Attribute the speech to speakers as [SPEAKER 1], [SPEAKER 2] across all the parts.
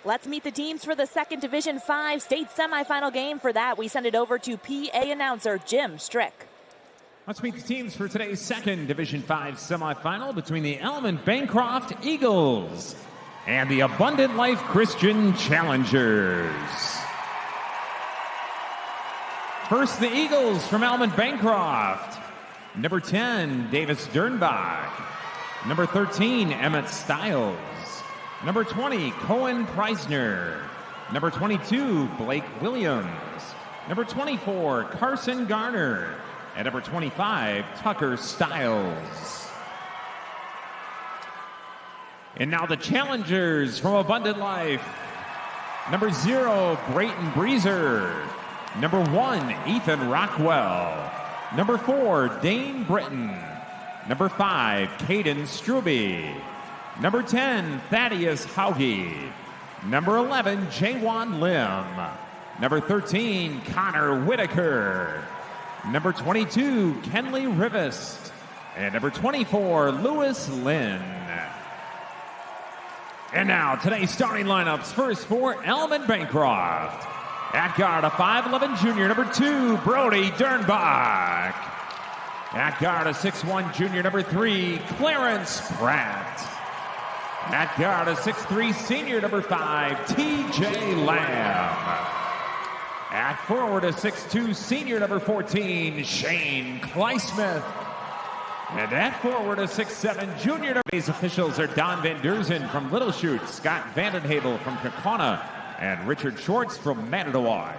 [SPEAKER 1] Let's meet the teams for the second Division 5 state semifinal game. For that, we send it over to PA announcer Jim Strick.
[SPEAKER 2] Let's meet the teams for today's second Division 5 semifinal between the Almond Bancroft Eagles and the Abundant Life Christian Challengers. First, the Eagles from Almond Bancroft. Number 10, Davis Dernbach. Number 13, Emmett Stiles. Number 20, Cohen Preisner. Number 22, Blake Williams. Number 24, Carson Garner. And number 25, Tucker Stiles. And now the challengers from Abundant Life. Number 0, Brayton Breezer. Number 1, Ethan Rockwell. Number 4, Dane Britton. Number 5, Caden Struby. Number 10, Thaddeus Hauge. Number 11, Jaewon Lim. Number 13, Connor Whitaker. Number 22, Kenley Rivest. And number 24, Lewis Lynn. And now today's starting lineups. First for Almond Bancroft. At guard, a 5'11 junior, number 2, Brody Dernbach. At guard, a 6'1 junior, number 3, Clarence Pratt. At guard, a 6'3 senior, number 5, TJ Lamb. At forward, a 6'2 senior, number 14, Shane Kleismith. And at forward, a 6'7 junior. These officials are Don Van Derzen from Little Chute, Scott Vandenhebel from Kaukauna, and Richard Schwartz from Manitowoc.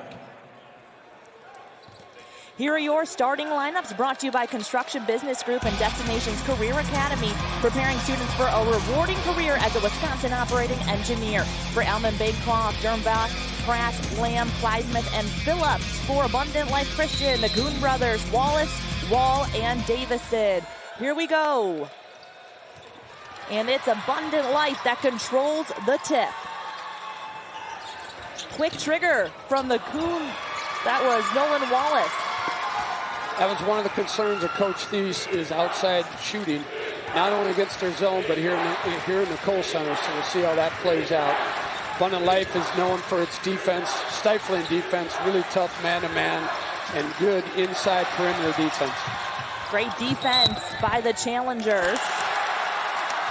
[SPEAKER 1] Here are your starting lineups, brought to you by Construction Business Group and Destinations Career Academy, preparing students for a rewarding career as a Wisconsin operating engineer. For Almond Bancroft, Dernbach, Pratt, Lamb, Kleismith, and Phillips. For Abundant Life Christian, the Kuhn brothers, Wallace, Wall, and Davison. Here we go. And it's Abundant Life that controls the tip. Quick trigger from the Kuhn. That was Nolan Wallace.
[SPEAKER 3] That was one of the concerns of Coach Thies, is outside shooting, not only against their zone, but here in the Kohl Center. So we'll see how that plays out. Abundant Life is known for its defense, stifling defense, really tough man-to-man, and good inside perimeter defense.
[SPEAKER 1] Great defense by the challengers.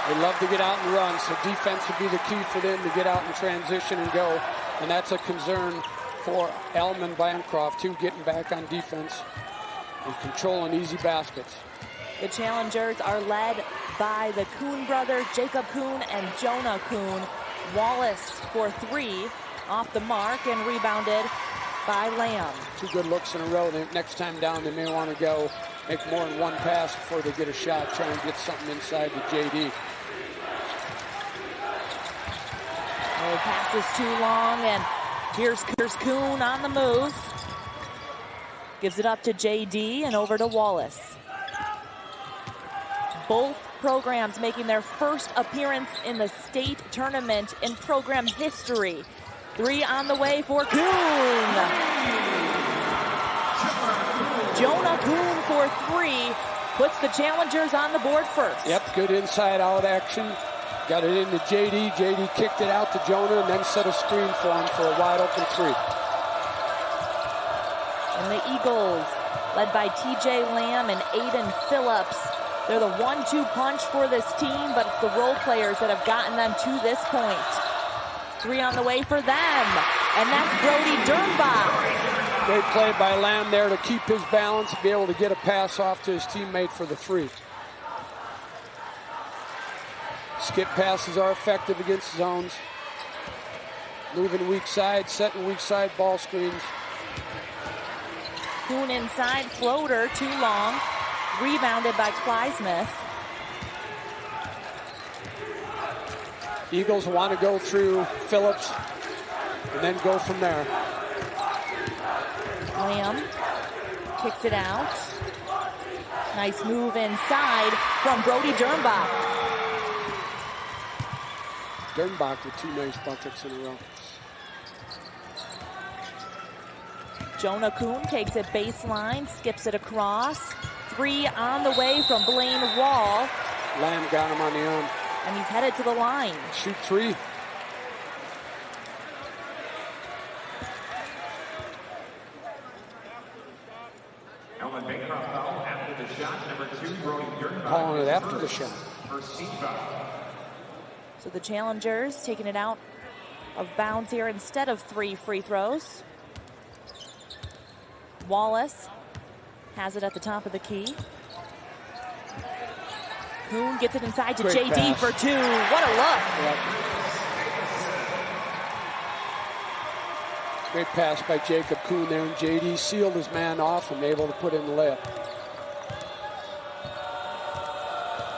[SPEAKER 3] They love to get out and run, so defense would be the key for them to get out and transition and go. And that's a concern for Almond Bancroft, too, getting back on defense and controlling easy baskets.
[SPEAKER 1] The challengers are led by the Kuhn brothers, Jacob Kuhn and Jonah Kuhn. Wallace for 3 off the mark and rebounded by Lamb. 2
[SPEAKER 3] good looks in a row. Next time down, they may want to go make more than one pass before they get a shot, try and get something inside the JD.
[SPEAKER 1] Oh, pass is too long, and here's Kuhn on the move. Gives it up to JD and over to Wallace. Both programs making their first appearance in the state tournament in program history. 3 on the way for Kuhn. Jonah Kuhn for 3 puts the challengers on the board first.
[SPEAKER 3] Yep, good inside-out action. Got it into JD. JD kicked it out to Jonah and then set a screen for him for a wide-open 3.
[SPEAKER 1] And the Eagles, led by TJ Lamb and Aiden Phillips. They're the 1-2 punch for this team, but it's the role players that have gotten them to this point. 3 on the way for them, and that's Brody Dernbach.
[SPEAKER 3] Great play by Lamb there to keep his balance, be able to get a pass off to his teammate for the 3. Skip passes are effective against zones. Moving weak side, setting weak side ball screens.
[SPEAKER 1] Kuhn inside, floater, too long. Rebounded by Kleismith.
[SPEAKER 3] Eagles want to go through Phillips and then go from there.
[SPEAKER 1] Lamb kicks it out. Nice move inside from Brody Dernbach.
[SPEAKER 3] Dernbach with 2 nice buckets in a row.
[SPEAKER 1] Jonah Kuhn takes it baseline, skips it across. 3 on the way from Blaine Wall.
[SPEAKER 3] Lamb got him on the arm.
[SPEAKER 1] And he's headed to the line.
[SPEAKER 3] Shoot 3. after the shot.
[SPEAKER 1] So the challengers taking it out of bounds here instead of 3 free throws. Wallace has it at the top of the key. Kuhn gets it inside to
[SPEAKER 3] Great
[SPEAKER 1] JD
[SPEAKER 3] pass.
[SPEAKER 1] for 2. What a look.
[SPEAKER 3] Yep. Great pass by Jacob Kuhn there, and JD sealed his man off and able to put in the layup.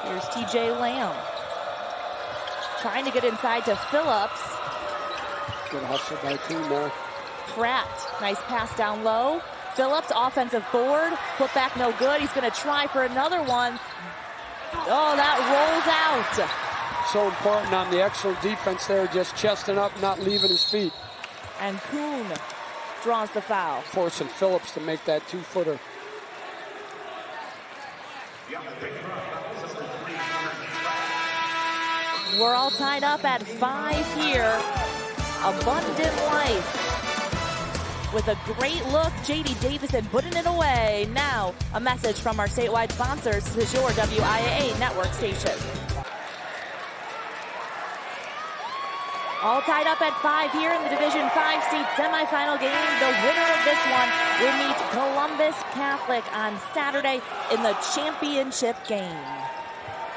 [SPEAKER 1] Here's TJ Lamb. Trying to get inside to Phillips.
[SPEAKER 3] Good hustle by Kuhn there.
[SPEAKER 1] Pratt, nice pass down low. Phillips, offensive board. Put back no good. He's going to try for another one. Oh, that rolls out.
[SPEAKER 3] So important on the excellent defense there, just chesting up, not leaving his feet.
[SPEAKER 1] And Kuhn draws the foul.
[SPEAKER 3] Forcing Phillips to make that 2-footer.
[SPEAKER 1] We're all tied up at 5 here. Abundant Life. With a great look, J.D. Davison putting it away. Now, a message from our statewide sponsors. This is your WIAA network station. All tied up at 5 here in the Division 5 state semifinal game. The winner of this one will meet Columbus Catholic on Saturday in the championship game.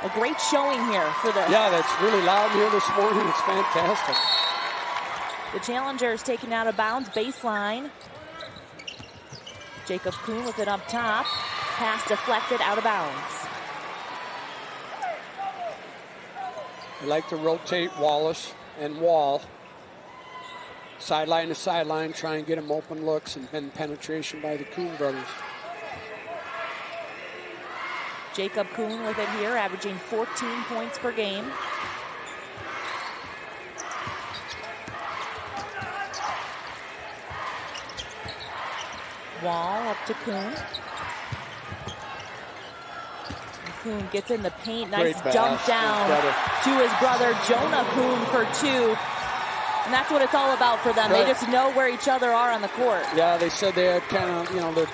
[SPEAKER 1] A great showing here for this.
[SPEAKER 3] Yeah, that's really loud here this morning. It's fantastic.
[SPEAKER 1] The challengers taken out of bounds, baseline. Jacob Kuhn with it up top. Pass deflected out of bounds.
[SPEAKER 3] They like to rotate Wallace and Wall. Sideline to sideline, try and get them open looks, and then penetration by the Kuhn brothers.
[SPEAKER 1] Jacob Kuhn with it here, averaging 14 points per game. Wall up to Kuhn. And Kuhn gets in the paint. Nice dump down to his brother Jonah Kuhn for 2. And that's what it's all about for them. Right. They just know where each other are on the court.
[SPEAKER 3] Yeah, they said they had kind of,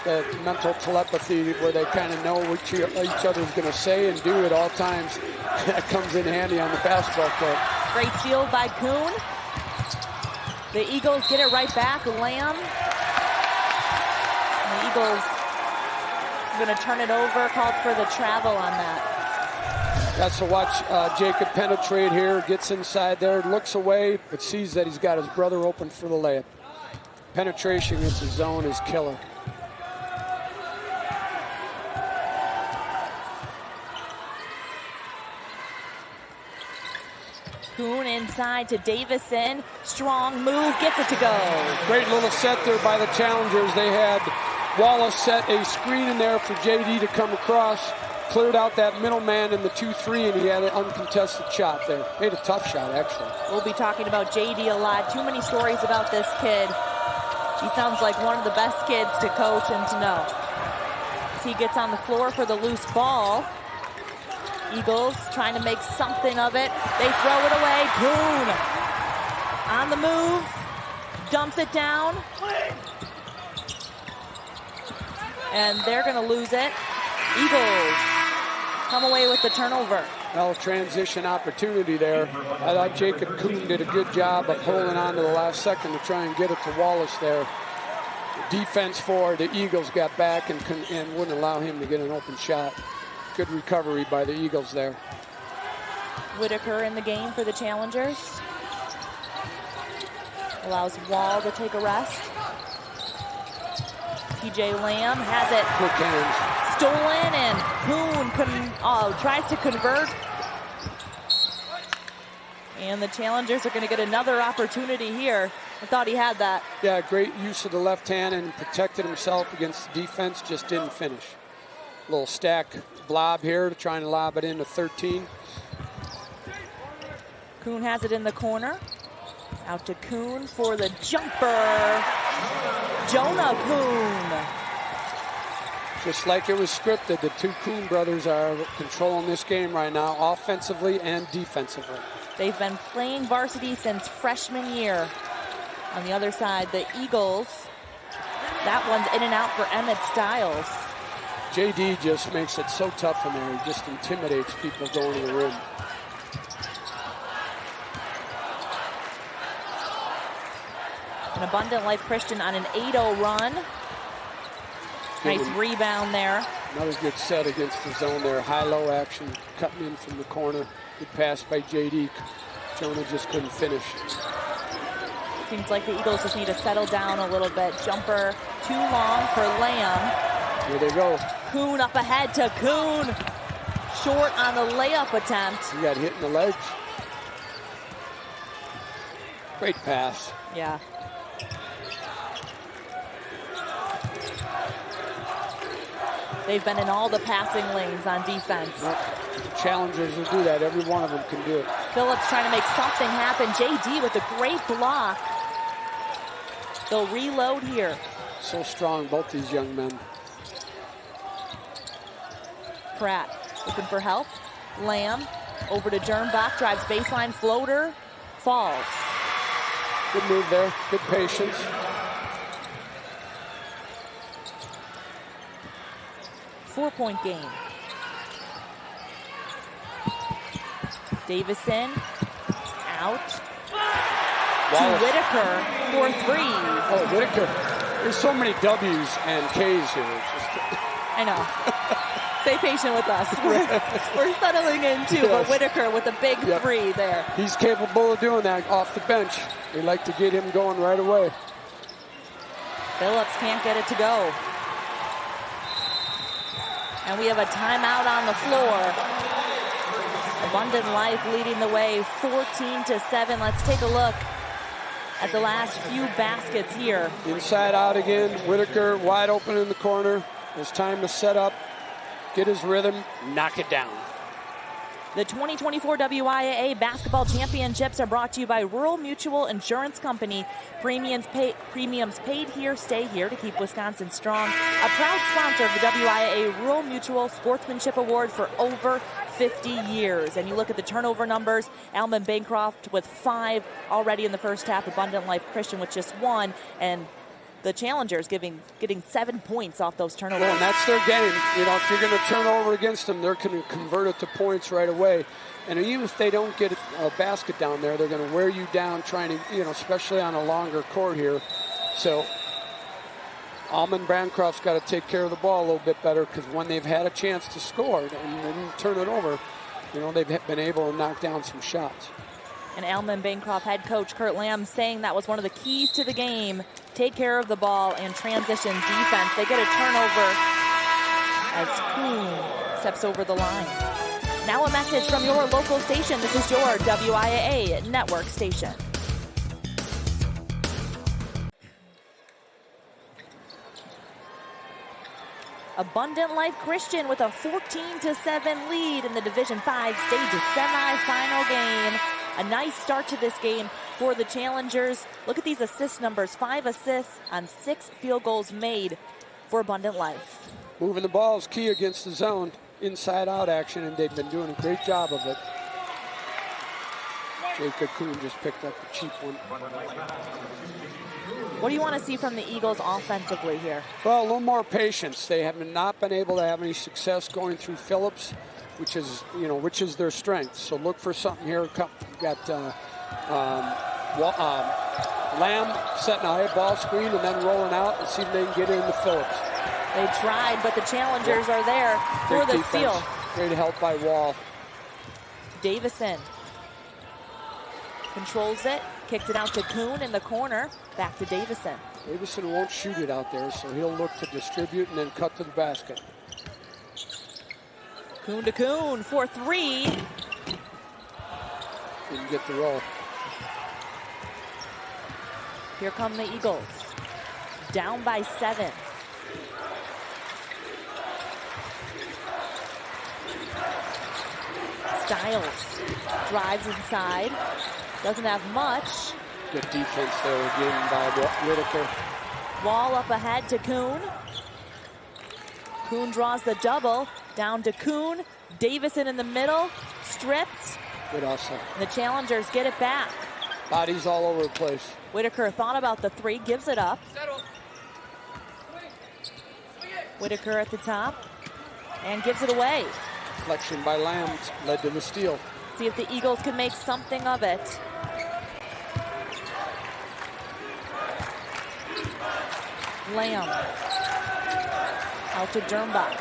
[SPEAKER 3] the mental telepathy where they kind of know what each other's going to say and do at all times. That comes in handy on the basketball court.
[SPEAKER 1] Great steal by Kuhn. The Eagles get it right back. Lamb. The Eagles are going to turn it over. Called for the travel on that.
[SPEAKER 3] That's to watch Jacob penetrate here. Gets inside there, looks away, but sees that he's got his brother open for the layup. Penetration against the zone is killer.
[SPEAKER 1] Kuhn inside to Davison. Strong move, gets it to go.
[SPEAKER 3] Great little set there by the challengers. They had Wallace set a screen in there for JD to come across. Cleared out that middleman in the 2-3, and he had an uncontested shot there. Made a tough shot, actually.
[SPEAKER 1] We'll be talking about JD a lot. Too many stories about this kid. He sounds like one of the best kids to coach and to know. As he gets on the floor for the loose ball. Eagles trying to make something of it. They throw it away. Kuhn on the move. Dumps it down. And they're going to lose it. Eagles come away with the turnover.
[SPEAKER 3] Well, transition opportunity there. I thought Jacob Kuhn did a good job of holding on to the last second to try and get it to Wallace there. Defense for the Eagles got back and wouldn't allow him to get an open shot. Good recovery by the Eagles there.
[SPEAKER 1] Whitaker in the game for the challengers. Allows Wall to take a rest. TJ Lamb has it.
[SPEAKER 3] Quick hands.
[SPEAKER 1] Stolen, and Kuhn tries to convert. And the challengers are going to get another opportunity here. I thought he had that.
[SPEAKER 3] Yeah, great use of the left hand and protected himself against the defense, just didn't finish. Little stack blob here, trying to lob it into 13.
[SPEAKER 1] Kuhn has it in the corner. Out to Kuhn for the jumper. Jonah Kuhn.
[SPEAKER 3] Just like it was scripted, the two Kuhn brothers are controlling this game right now, offensively and defensively.
[SPEAKER 1] They've been playing varsity since freshman year. On the other side, the Eagles. That one's in and out for Emmett Stiles.
[SPEAKER 3] JD just makes it so tough in there. He just intimidates people going to the rim.
[SPEAKER 1] An Abundant Life Christian on an 8-0 run. Nice rebound there.
[SPEAKER 3] Another good set against the zone there. High-low action, cutting in from the corner. Good pass by JD. Jonah just couldn't finish.
[SPEAKER 1] Seems like the Eagles just need to settle down a little bit. Jumper too long for Lamb.
[SPEAKER 3] Here they go.
[SPEAKER 1] Kuhn up ahead to Kuhn. Short on the layup attempt.
[SPEAKER 3] He got hit in the legs. Great pass.
[SPEAKER 1] Yeah. They've been in all the passing lanes on defense.
[SPEAKER 3] Challengers will do that. Every one of them can do it.
[SPEAKER 1] Phillips trying to make something happen. JD with a great block. They'll reload here.
[SPEAKER 3] So strong, both these young men.
[SPEAKER 1] Pratt looking for help. Lamb over to Dernbach, drives baseline floater, falls.
[SPEAKER 3] Good move there, good patience.
[SPEAKER 1] Four-point game. Davison out. To Whitaker for three.
[SPEAKER 3] Oh, Whitaker. There's so many W's and K's here.
[SPEAKER 1] I know. Stay patient with us. We're settling in too, but Whitaker with a big three there.
[SPEAKER 3] He's capable of doing that off the bench. They like to get him going right away.
[SPEAKER 1] Phillips can't get it to go. And we have a timeout on the floor. Abundant Life leading the way 14-7. Let's take a look at the last few baskets here.
[SPEAKER 3] Inside out again. Whitaker wide open in the corner. It's time to set up, get his rhythm, knock it down.
[SPEAKER 1] The 2024 WIAA Basketball Championships are brought to you by Rural Mutual Insurance Company. Premiums paid here, stay here to keep Wisconsin strong. A proud sponsor of the WIAA Rural Mutual Sportsmanship Award for over 50 years. And you look at the turnover numbers, Almond Bancroft with 5 already in the first half, Abundant Life Christian with just 1, and the challengers getting 7 points off those turnovers.
[SPEAKER 3] Well, and that's their game. You know, if you're going to turn over against them, they're going to convert it to points right away. And even if they don't get a basket down there, they're going to wear you down trying to, you know, especially on a longer court here. So Almond Bancroft's got to take care of the ball a little bit better, because when they've had a chance to score and turn it over, you know, they've been able to knock down some shots.
[SPEAKER 1] And Almond Bancroft head coach Kurt Lamb saying that was one of the keys to the game. Take care of the ball and transition defense. They get a turnover as Kuhn steps over the line. Now a message from your local station. This is your WIAA network station. Abundant Life Christian with a 14-7 lead in the Division 5 stage semifinal game. A nice start to this game for the challengers. Look at these assist numbers. 5 assists on 6 field goals made for Abundant Life.
[SPEAKER 3] Moving the ball is key against the zone. Inside-out action, and they've been doing a great job of it. Jacob Kuhn just picked up a cheap one.
[SPEAKER 1] What do you want to see from the Eagles offensively here?
[SPEAKER 3] Well, a little more patience. They have not been able to have any success going through Phillips, which is their strength. So look for something here. We've got Lamb setting a high ball screen and then rolling out and see if they can get it into Phillips.
[SPEAKER 1] They tried, but the challengers are there for the steal.
[SPEAKER 3] Great help by Wall.
[SPEAKER 1] Davison controls it, kicks it out to Kuhn in the corner. Back to Davison.
[SPEAKER 3] Davison won't shoot it out there, so he'll look to distribute and then cut to the basket.
[SPEAKER 1] Kuhn to Kuhn for 3.
[SPEAKER 3] Didn't get the roll.
[SPEAKER 1] Here come the Eagles. Down by 7. Styles drives inside. Doesn't have much.
[SPEAKER 3] Good defense there again by Whitaker.
[SPEAKER 1] Wall up ahead to Kuhn. Kuhn draws the double. Down to Kuhn. Davison in the middle. Stripped.
[SPEAKER 3] Good hustle.
[SPEAKER 1] The challengers get it back.
[SPEAKER 3] Bodies all over the place.
[SPEAKER 1] Whitaker thought about the 3, gives it up. Whitaker at the top. And gives it away.
[SPEAKER 3] Deflection by Lamb led to the steal.
[SPEAKER 1] See if the Eagles can make something of it. Lamb. Out to Dernbach.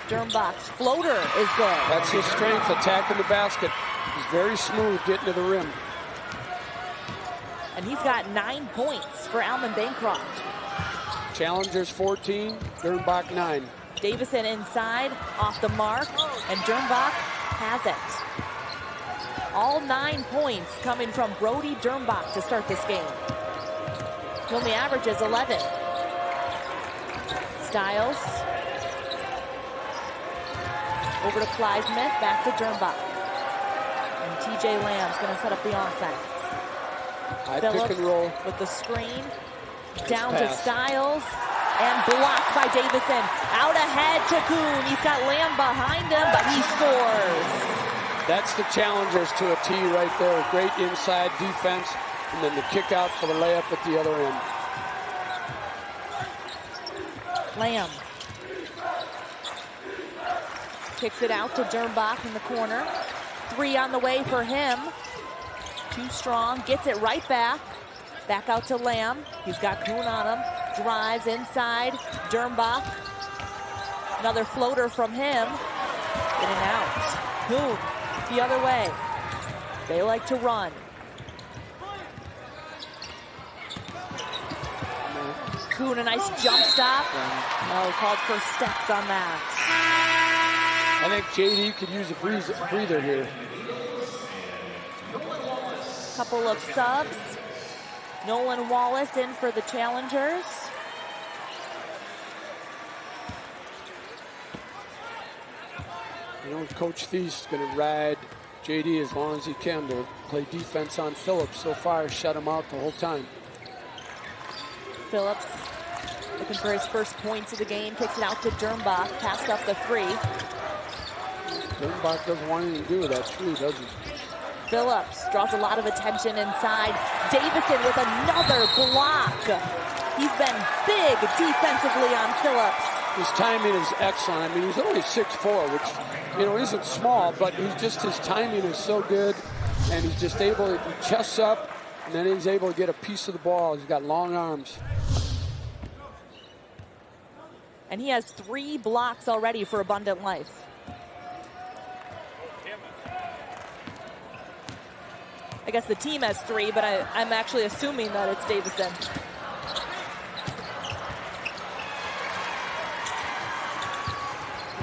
[SPEAKER 1] Dernbach's floater is good.
[SPEAKER 3] That's his strength, attacking the basket. He's very smooth getting to the rim.
[SPEAKER 1] And he's got 9 points for Almond Bancroft.
[SPEAKER 3] Challengers 14, Dernbach 9.
[SPEAKER 1] Davison inside, off the mark, and Dernbach has it. All 9 points coming from Brody Dernbach to start this game. He only averages 11. Styles. Over to Clysmith, back to Dernbach. And TJ Lamb's going to set up the offense.
[SPEAKER 3] High pick and roll.
[SPEAKER 1] With the screen. Down to Styles. And blocked by Davison. Out ahead to Kuhn. He's got Lamb behind him, but he scores.
[SPEAKER 3] That's the challengers to a T right there. Great inside defense. And then the kick out for the layup at the other end.
[SPEAKER 1] Lamb. Kicks it out to Dernbach in the corner. 3 on the way for him. Too strong. Gets it right back. Back out to Lamb. He's got Kuhn on him. Drives inside. Dernbach. Another floater from him. In and out. Kuhn the other way. They like to run. Kuhn, a nice jump stop. Oh, called for steps on that.
[SPEAKER 3] I think JD could use a breather here.
[SPEAKER 1] Couple of subs. Nolan Wallace in for the challengers.
[SPEAKER 3] You know, Coach Thies is going to ride JD as long as he can to play defense on Phillips. So far, shut him out the whole time.
[SPEAKER 1] Phillips looking for his first points of the game. Kicks it out to Dernbach. Passed up the 3.
[SPEAKER 3] Dernbach doesn't want anything to do with that 3, does he?
[SPEAKER 1] Phillips draws a lot of attention inside. Davison with another block. He's been big defensively on Phillips.
[SPEAKER 3] His timing is excellent. I mean, he's only 6'4", which, you know, isn't small, but his timing is so good, and he's just able to chest up, and then he's able to get a piece of the ball. He's got long arms.
[SPEAKER 1] And he has 3 blocks already for Abundant Life. I guess the team has 3, but I'm actually assuming that it's Davison.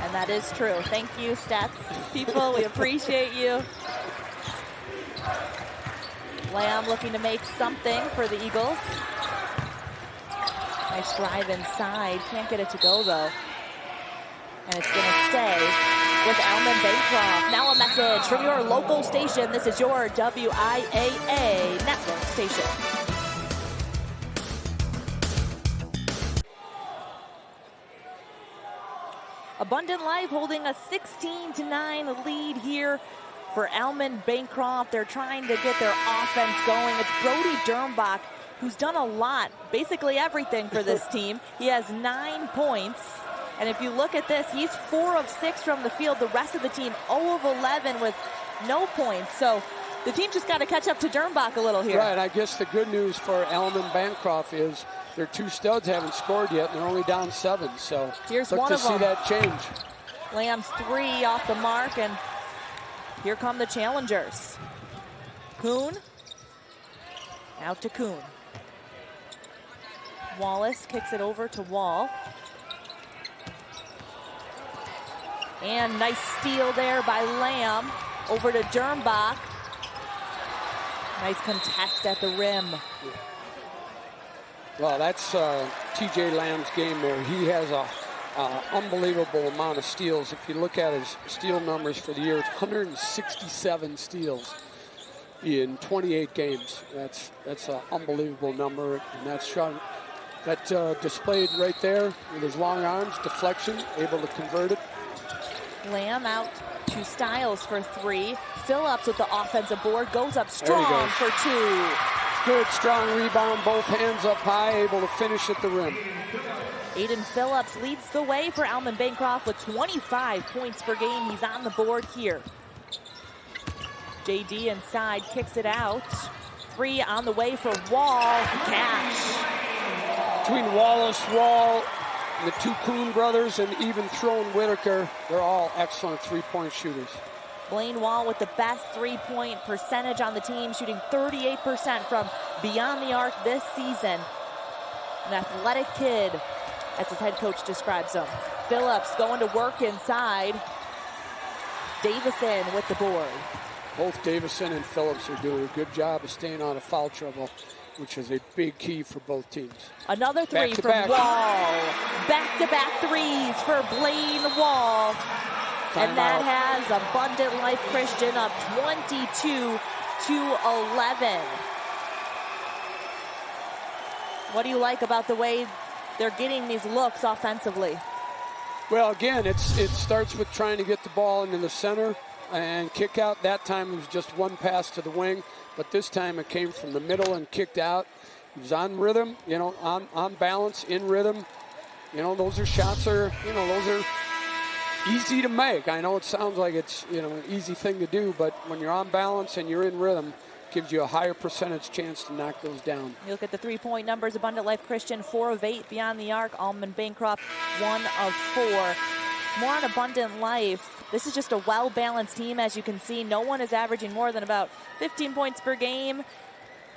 [SPEAKER 1] And that is true. Thank you, stats people. We appreciate you. Lamb looking to make something for the Eagles. Nice drive inside. Can't get it to go, though. And it's going to stay with Almond Bancroft. Now a message from your local station. This is your WIAA network station. Abundant Life holding a 16-9 lead here for Almond Bancroft. They're trying to get their offense going. It's Brody Dernbach, who's done a lot, basically everything for this team. He has 9 points. And if you look at this, he's 4 of 6 from the field. The rest of the team 0 of 11 with no points. So the team just got to catch up to Dernbach a little here.
[SPEAKER 3] Right, I guess the good news for Almond Bancroft is their 2 studs haven't scored yet, and they're only down 7. So
[SPEAKER 1] here's
[SPEAKER 3] look
[SPEAKER 1] one
[SPEAKER 3] to
[SPEAKER 1] of
[SPEAKER 3] see
[SPEAKER 1] them.
[SPEAKER 3] that change.
[SPEAKER 1] Lamb's 3 off the mark, and here come the challengers. Kuhn. Out to Kuhn. Wallace kicks it over to Wall. And nice steal there by Lamb. Over to Dernbach. Nice contest at the rim.
[SPEAKER 3] Well, that's TJ Lamb's game there. He has a unbelievable amount of steals. If you look at his steal numbers for the year, it's 167 steals in 28 games. That's an unbelievable number, and that's displayed right there with his long arms, deflection, able to convert it.
[SPEAKER 1] Lamb out to Styles for 3. Phillips with the offensive board, goes up strong for 2.
[SPEAKER 3] Good, strong rebound, both hands up high, able to finish at the rim.
[SPEAKER 1] Aiden Phillips leads the way for Almond Bancroft with 25 points per game. He's on the board here. JD inside, kicks it out. 3 on the way for Wall. Cash.
[SPEAKER 3] Between Wallace, Wall, and the 2 Kuhn brothers, and even Throne Whitaker, they're all excellent three-point shooters.
[SPEAKER 1] Blaine Wall with the best three-point percentage on the team, shooting 38% from beyond the arc this season. An athletic kid, as his head coach describes him. Phillips going to work inside. Davison with the board.
[SPEAKER 3] Both Davison and Phillips are doing a good job of staying out of foul trouble, which is a big key for both teams.
[SPEAKER 1] Another 3 from Wall. Back-to-back threes for Blaine Wall. And that has Abundant Life Christian up 22-11. What do you like about the way they're getting these looks offensively?
[SPEAKER 3] Well, again, it starts with trying to get the ball into the center and kick out. That time it was just one pass to the wing, but this time it came from the middle and kicked out. He was on rhythm, on balance, in rhythm. Those are shots those are easy to make. I know it sounds like it's, an easy thing to do, but when you're on balance and you're in rhythm, it gives you a higher percentage chance to knock those down.
[SPEAKER 1] You look at the three-point numbers. Abundant Life Christian, 4 of 8 beyond the arc. Almond Bancroft, 1 of 4. More on Abundant Life. This is just a well-balanced team, as you can see. No one is averaging more than about 15 points per game.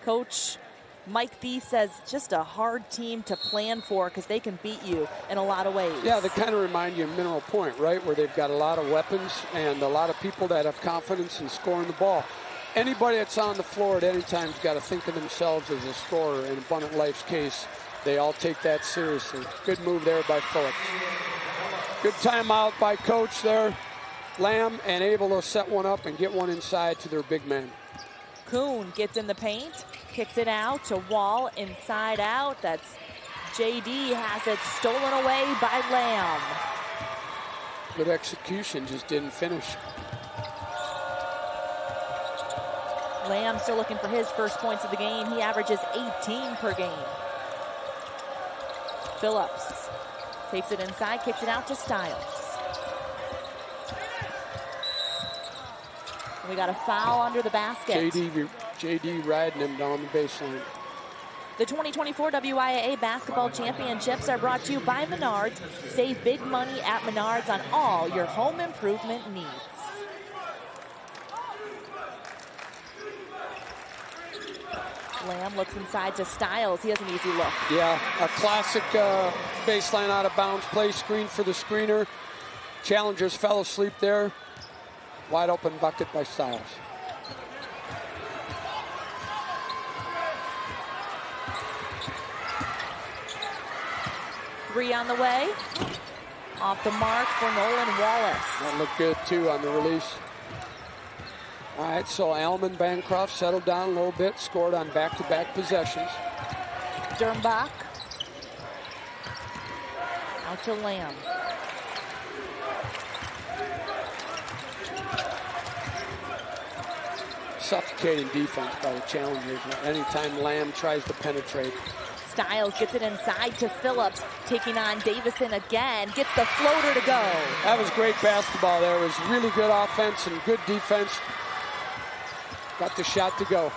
[SPEAKER 1] Coach Mike B says just a hard team to plan for because they can beat you in a lot of ways.
[SPEAKER 3] Yeah, they kind of remind you of Mineral Point, right, where they've got a lot of weapons and a lot of people that have confidence in scoring the ball. Anybody that's on the floor at any time has got to think of themselves as a scorer. In Abundant Life's case, they all take that seriously. Good move there by Phillips. Good timeout by Coach there. Lamb, and able to set one up and get one inside to their big man.
[SPEAKER 1] Kuhn gets in the paint, kicks it out to Wall, inside out. That's JD, has it stolen away by Lamb.
[SPEAKER 3] Good execution, just didn't finish.
[SPEAKER 1] Lamb still looking for his first points of the game. He averages 18 per game. Phillips takes it inside, kicks it out to Stiles. We got a foul under the basket.
[SPEAKER 3] JD riding him down the baseline.
[SPEAKER 1] The 2024 WIAA Basketball Championships are brought to you by Menards. Save big money at Menards on all your home improvement needs. Lamb looks inside to Stiles. He has an easy look.
[SPEAKER 3] Yeah, a classic baseline out of bounds play, screen for the screener. Challengers fell asleep there. Wide open bucket by Stiles.
[SPEAKER 1] Three on the way. Off the mark for Nolan Wallace.
[SPEAKER 3] That looked good too on the release. All right, so Almond Bancroft settled down a little bit, scored on back-to-back possessions.
[SPEAKER 1] Dernbach. Out to Lamb.
[SPEAKER 3] Suffocating defense by the challengers anytime Lamb tries to penetrate.
[SPEAKER 1] Stiles gets it inside to Phillips, taking on Davison again, gets the floater to go.
[SPEAKER 3] That was great basketball there. It was really good offense and good defense. Got the shot to go.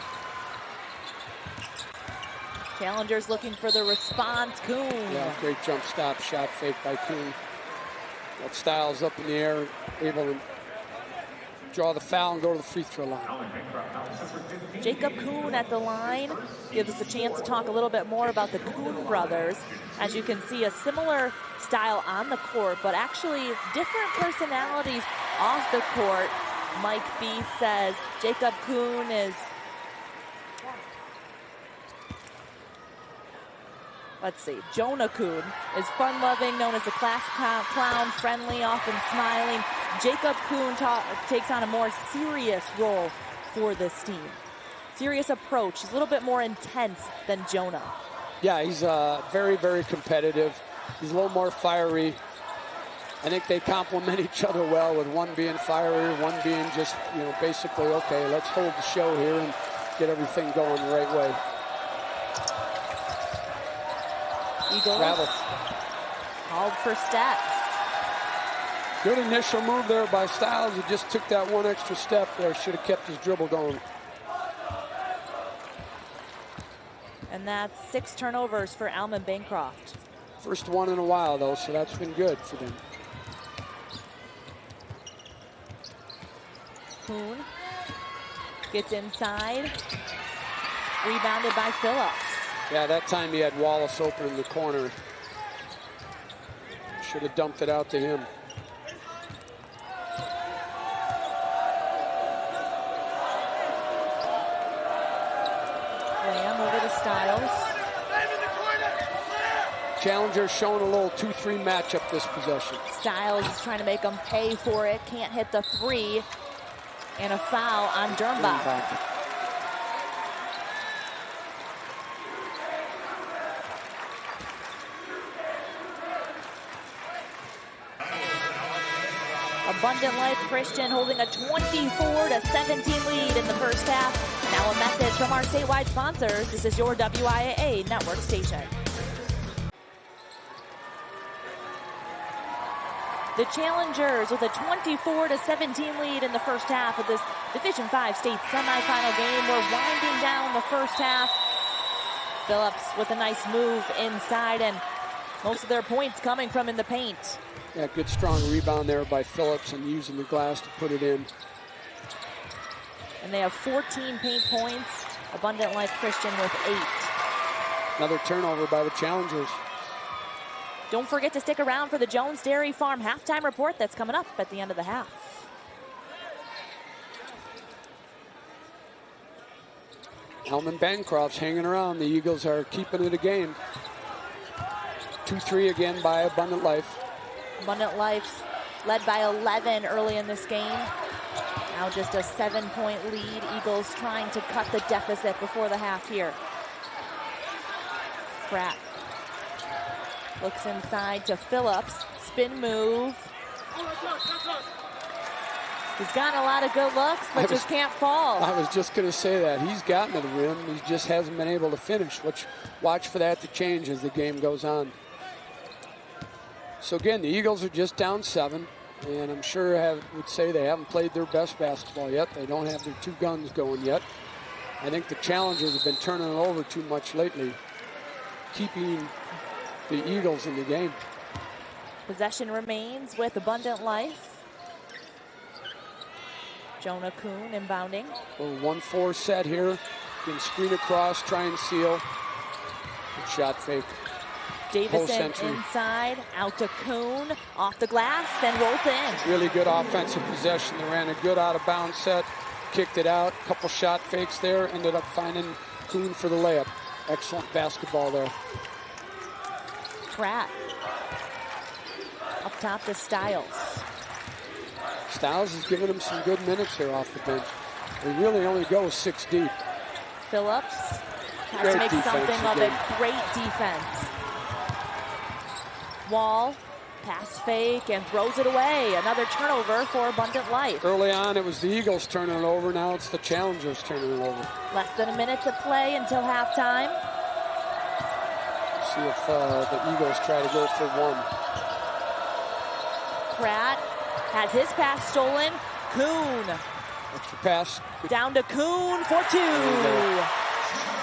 [SPEAKER 1] Challengers looking for the response. Kuhn.
[SPEAKER 3] Yeah, great jump stop shot fake by Kuhn. Got Stiles up in the air, able to draw the foul and go to the free throw line.
[SPEAKER 1] Jacob Kuhn at the line gives us a chance to talk a little bit more about the Kuhn brothers. As you can see, a similar style on the court, but actually different personalities off the court. Mike B says Jacob Kuhn is, let's see, Jonah Kuhn is fun-loving, known as the class clown, friendly, often smiling. Jacob Kuhn takes on a more serious role for this team. Serious approach. He's a little bit more intense than Jonah.
[SPEAKER 3] Yeah, he's very, very competitive. He's a little more fiery. I think they complement each other well, with one being fiery, one being just, basically, okay, let's hold the show here and get everything going the right way.
[SPEAKER 1] Eagles.
[SPEAKER 3] Travel.
[SPEAKER 1] Called for steps.
[SPEAKER 3] Good initial move there by Styles. He just took that one extra step there. Should have kept his dribble going.
[SPEAKER 1] And that's 6 turnovers for Almond Bancroft.
[SPEAKER 3] First one in a while, though, so that's been good for them.
[SPEAKER 1] Kuhn gets inside. Rebounded by Phillips.
[SPEAKER 3] Yeah, that time he had Wallace open in the corner. Should have dumped it out to him.
[SPEAKER 1] Lamb over to Styles.
[SPEAKER 3] Challenger showing a little 2-3 matchup this possession.
[SPEAKER 1] Styles is trying to make them pay for it. Can't hit the 3. And a foul on Dernbach. Abundant Life Christian holding a 24-17 lead in the first half. Now a message from our statewide sponsors. This is your WIAA network station. The Challengers with a 24-17 lead in the first half of this Division 5 state semifinal game. We're winding down the first half. Phillips with a nice move inside, and most of their points coming from in the paint.
[SPEAKER 3] Yeah, good strong rebound there by Phillips and using the glass to put it in.
[SPEAKER 1] And they have 14 paint points. Abundant Life Christian with 8.
[SPEAKER 3] Another turnover by the Challengers.
[SPEAKER 1] Don't forget to stick around for the Jones Dairy Farm halftime report that's coming up at the end of the half.
[SPEAKER 3] Almond Bancroft's hanging around. The Eagles are keeping it a game. 2-3 again by Abundant Life.
[SPEAKER 1] Abundant Life led by 11 early in this game. Now just a 7-point lead. Eagles trying to cut the deficit before the half here. Pratt looks inside to Phillips. Spin move. He's gotten a lot of good looks, but just can't fall.
[SPEAKER 3] I was just going to say that. He's gotten to the rim. He just hasn't been able to finish. Watch for that to change as the game goes on. So again, the Eagles are just down 7, and I'm sure would say they haven't played their best basketball yet. They don't have their 2 guns going yet. I think the Challengers have been turning it over too much lately, keeping the Eagles in the game.
[SPEAKER 1] Possession remains with Abundant Life. Jonah Kuhn inbounding.
[SPEAKER 3] A 1-4 set here. Can screen across, try and seal. Good shot fake.
[SPEAKER 1] Davison inside, out to Kuhn, off the glass, and rolls in.
[SPEAKER 3] Really good offensive possession. They ran a good out-of-bounds set, kicked it out, couple shot fakes there, ended up finding Kuhn for the layup. Excellent basketball there.
[SPEAKER 1] Pratt up top to Styles.
[SPEAKER 3] Styles is giving him some good minutes here off the bench. They really only go 6 deep.
[SPEAKER 1] Phillips tries to make something of it. Great defense. Wall, pass fake, and throws it away. Another turnover for Abundant Life.
[SPEAKER 3] Early on, it was the Eagles turning it over. Now it's the Challengers turning it over.
[SPEAKER 1] Less than a minute to play until halftime.
[SPEAKER 3] See if the Eagles try to go for 1.
[SPEAKER 1] Pratt has his pass stolen. Kuhn.
[SPEAKER 3] Extra pass.
[SPEAKER 1] Down to Kuhn for 2.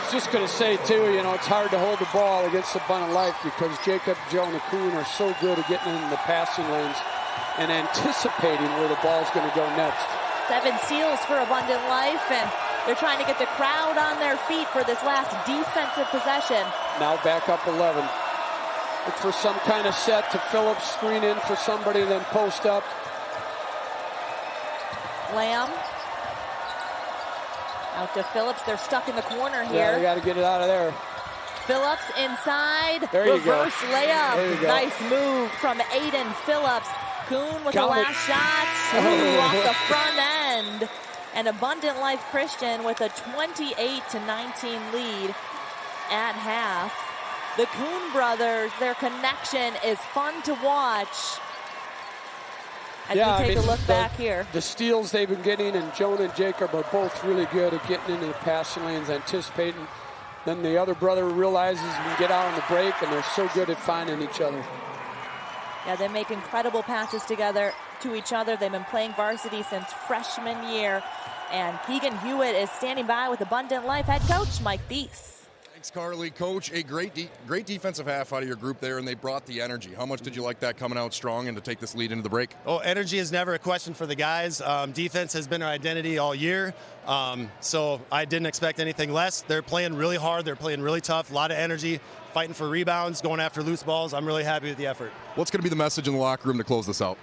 [SPEAKER 3] I was just going to say, too, you know, it's hard to hold the ball against Abundant Life because Jacob, Joe, and Kuhn are so good at getting in the passing lanes and anticipating where the ball's going to go next.
[SPEAKER 1] 7 steals for Abundant Life, and they're trying to get the crowd on their feet for this last defensive possession.
[SPEAKER 3] Now back up 11. Look for some kind of set to Phillips, screen in for somebody, then post up.
[SPEAKER 1] Lamb. Out to Phillips. They're stuck in the corner here.
[SPEAKER 3] Yeah, they got to get it out of there.
[SPEAKER 1] Phillips inside.
[SPEAKER 3] There you
[SPEAKER 1] Reverse
[SPEAKER 3] go.
[SPEAKER 1] layup.
[SPEAKER 3] There you go.
[SPEAKER 1] Nice move from Aiden Phillips. Kuhn with
[SPEAKER 3] Count
[SPEAKER 1] the
[SPEAKER 3] it.
[SPEAKER 1] last shot. Ooh, off the front end. And Abundant Life Christian with a 28-19 lead at half. The Kuhn brothers, their connection is fun to watch. As we take a look back here.
[SPEAKER 3] The steals they've been getting, and Jonah and Jacob are both really good at getting into the passing lanes, anticipating. Then the other brother realizes we can get out on the break, and they're so good at finding each other.
[SPEAKER 1] Yeah, they make incredible passes together to each other. They've been playing varsity since freshman year. And Keegan Hewitt is standing by with Abundant Life head coach Mike Thies.
[SPEAKER 4] Thanks, Carly. Coach, a great defensive half out of your group there, and they brought the energy. How much did you like that coming out strong and to take this lead into the break?
[SPEAKER 5] Oh, energy is never a question for the guys. Defense has been our identity all year, so I didn't expect anything less. They're playing really hard. They're playing really tough, a lot of energy, fighting for rebounds, going after loose balls. I'm really happy with the effort.
[SPEAKER 4] What's going to be the message in the locker room to close this out?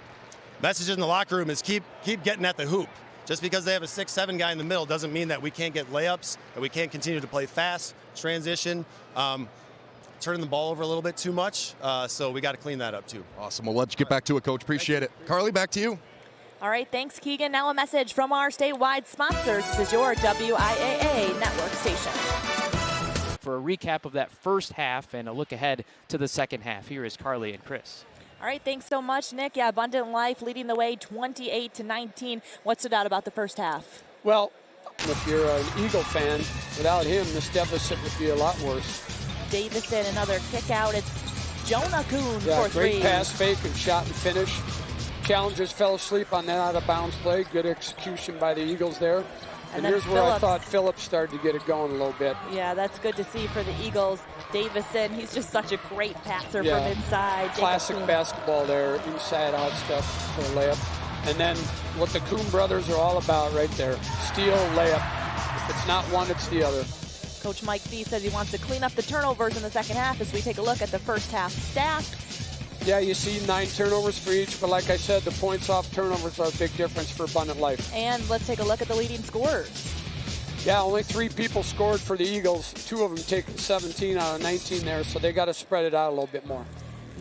[SPEAKER 5] Message in the locker room is keep getting at the hoop. Just because they have a 6'7" guy in the middle doesn't mean that we can't get layups, that we can't continue to play fast, transition, turning the ball over a little bit too much. So we got to clean that up too.
[SPEAKER 4] Awesome. We'll let you get back to it, Coach. Appreciate it. Carly, back to you.
[SPEAKER 1] All right, thanks, Keegan. Now a message from our statewide sponsors. This is your WIAA network station.
[SPEAKER 6] For a recap of that first half and a look ahead to the second half, here is Carly and Chris.
[SPEAKER 1] All right, thanks so much, Nick. Yeah, Abundant Life leading the way 28-19. What stood out about the first half?
[SPEAKER 3] Well, if you're an Eagle fan, without him, this deficit would be a lot worse.
[SPEAKER 1] Davison, another kick out. It's Jonah Kuhn for
[SPEAKER 3] great
[SPEAKER 1] three.
[SPEAKER 3] pass fake and shot and finish. Challengers fell asleep on that out-of-bounds play. Good execution by the Eagles there. And here's where I thought Phillips started to get it going a little bit.
[SPEAKER 1] Yeah, that's good to see for the Eagles. Davison, he's just such a great passer from inside.
[SPEAKER 3] Classic basketball there, inside-out stuff for the layup. And then what the Kuhn brothers are all about right there, steal, layup. If it's not one, it's the other.
[SPEAKER 1] Coach Mike Thies says he wants to clean up the turnovers in the second half as we take a look at the first half stats.
[SPEAKER 3] Yeah, you see 9 turnovers for each, but like I said, the points off turnovers are a big difference for Abundant Life.
[SPEAKER 1] And let's take a look at the leading scorers.
[SPEAKER 3] Yeah, only 3 people scored for the Eagles. 2 of them taking 17 out of 19 there, so they got to spread it out a little bit more.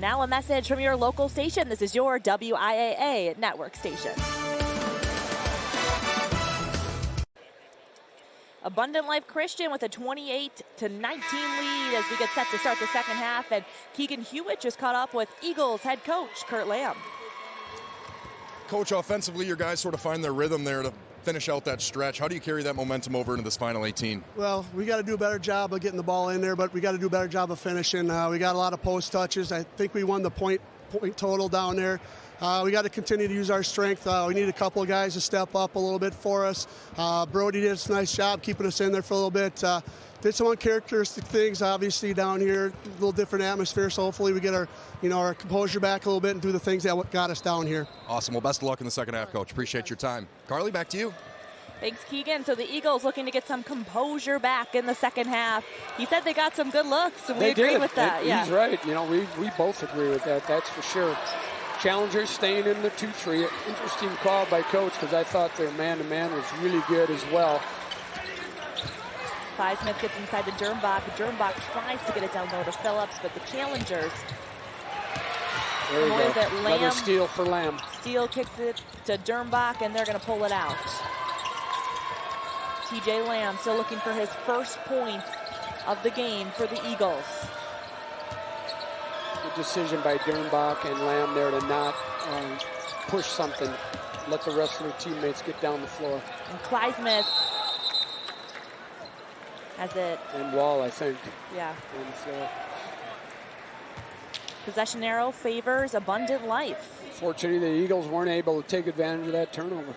[SPEAKER 1] Now a message from your local station. This is your WIAA network station. Abundant Life Christian with a 28-19 lead as we get set to start the second half. And Keegan Hewitt just caught up with Eagles head coach Kurt Lamb.
[SPEAKER 4] Coach, offensively, your guys sort of find their rhythm there to finish out that stretch. How do you carry that momentum over into this final 18?
[SPEAKER 7] Well, we got to do a better job of getting the ball in there, but we got to do a better job of finishing. We got a lot of post touches. I think we won the point total down there. We got to continue to use our strength. We need a couple of guys to step up a little bit for us. Brody did a nice job keeping us in there for a little bit. Did some uncharacteristic things, obviously, down here. A little different atmosphere, so hopefully we get our composure back a little bit and do the things that got us down here.
[SPEAKER 4] Awesome. Well, best of luck in the second half, Coach. Appreciate your time. Carly, back to you.
[SPEAKER 1] Thanks, Keegan. So the Eagles looking to get some composure back in the second half. He said they got some good looks, and we agree with that.
[SPEAKER 3] He's right. We both agree with that. That's for sure. Challengers staying in the 2-3. Interesting call by Coach because I thought their man-to-man was really good as well.
[SPEAKER 1] Smith gets inside to Dernbach. Dernbach tries to get it down low to Phillips, but the Challengers.
[SPEAKER 3] There you go. Another steal for Lamb.
[SPEAKER 1] Steele kicks it to Dernbach, and they're going to pull it out. TJ Lamb still looking for his first point of the game for the Eagles.
[SPEAKER 3] Good decision by Dernbach and Lamb there to not push something. Let the rest of their teammates get down the floor.
[SPEAKER 1] And Smith has it.
[SPEAKER 3] And Wall, I think.
[SPEAKER 1] Yeah.
[SPEAKER 3] On the floor.
[SPEAKER 1] Possession arrow favors Abundant Life.
[SPEAKER 3] Fortunately, the Eagles weren't able to take advantage of that turnover.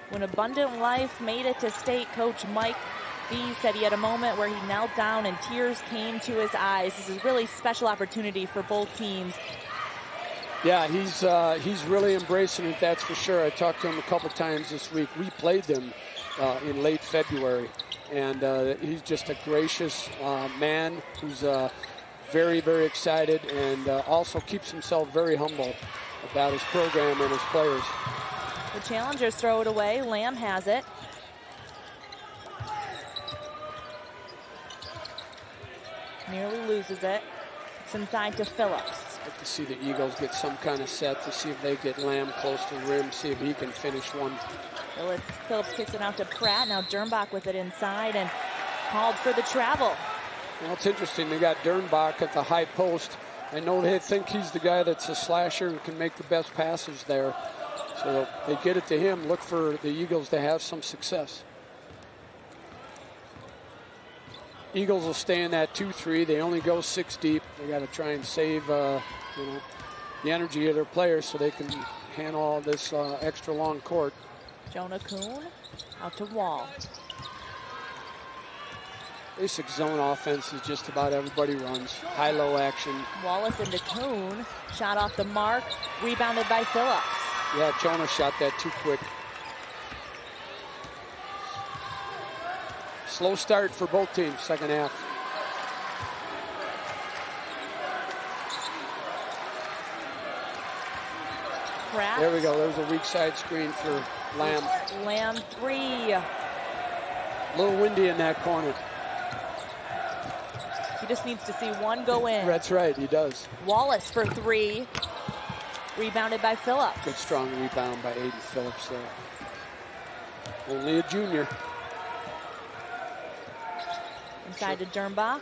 [SPEAKER 1] When Abundant Life made it to state, Coach Mike Thies said he had a moment where he knelt down and tears came to his eyes. This is a really special opportunity for both teams.
[SPEAKER 3] Yeah, he's really embracing it, that's for sure. I talked to him a couple times this week. We played them in late February, and he's just a gracious man who's very, very excited and also keeps himself very humble about his program and his players.
[SPEAKER 1] The Challengers throw it away. Lamb has it. Nearly loses it. It's inside to Phillips.
[SPEAKER 3] I'd like to see the Eagles get some kind of set to see if they get Lamb close to the rim, see if he can finish one.
[SPEAKER 1] Phillips kicks it out to Pratt. Now Dernbach with it inside and called for the travel.
[SPEAKER 3] Well, it's interesting. They got Dernbach at the high post. I know they think he's the guy that's a slasher and can make the best passes there. So they get it to him. Look for the Eagles to have some success. Eagles will stay in that 2-3. They only go 6 deep. They got to try and save, the energy of their players so they can handle all this extra long court.
[SPEAKER 1] Jonah Kuhn out to Wall.
[SPEAKER 3] Basic zone offense is just about everybody runs. High-low action.
[SPEAKER 1] Wallace into Kuhn. Shot off the mark. Rebounded by Phillips.
[SPEAKER 3] Yeah, Jonah shot that too quick. Slow start for both teams, second half.
[SPEAKER 1] Pratt.
[SPEAKER 3] There we go. There's a weak side screen for Lamb.
[SPEAKER 1] Lamb 3.
[SPEAKER 3] A little windy in that corner.
[SPEAKER 1] He just needs to see one go in.
[SPEAKER 3] That's right, he does.
[SPEAKER 1] Wallace for 3. Rebounded by Phillips.
[SPEAKER 3] Good strong rebound by Aiden Phillips there. Only a junior.
[SPEAKER 1] Inside to Dernbach.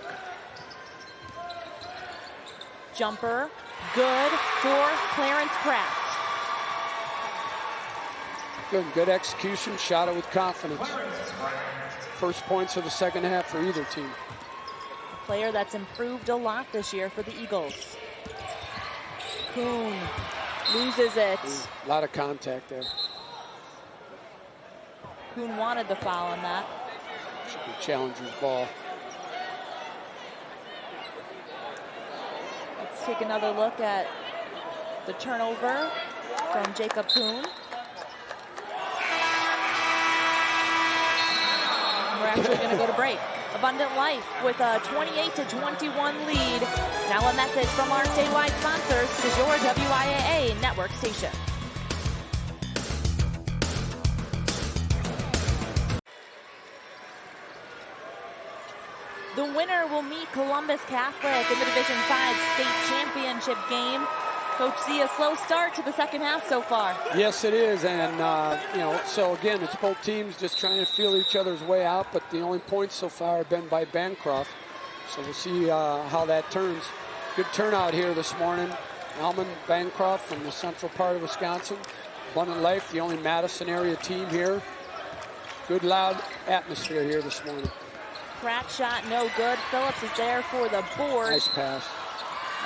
[SPEAKER 1] Jumper. Good for Clarence Pratt.
[SPEAKER 3] Good execution, shot it with confidence. First points of the second half for either team.
[SPEAKER 1] A player that's improved a lot this year for the Eagles. Kuhn loses it.
[SPEAKER 3] A lot of contact there.
[SPEAKER 1] Kuhn wanted the foul on that.
[SPEAKER 3] Should be Challenger's ball.
[SPEAKER 1] Let's take another look at the turnover from Jacob Kuhn. We're actually going to go to break. Abundant Life with a 28-21 lead. Now a message from our statewide sponsors. This is your WIAA network station. The winner will meet Columbus Catholic in the Division 5 state championship game. Coach Z, a slow start to the second half so far.
[SPEAKER 3] Yes, it is, and so again, it's both teams just trying to feel each other's way out, but the only points so far have been by Bancroft. So we'll see how that turns. Good turnout here this morning. Almond, Bancroft from the central part of Wisconsin. Abundant Life, the only Madison area team here. Good loud atmosphere here this morning.
[SPEAKER 1] Pratt shot no good. Phillips is there for the board.
[SPEAKER 3] Nice pass.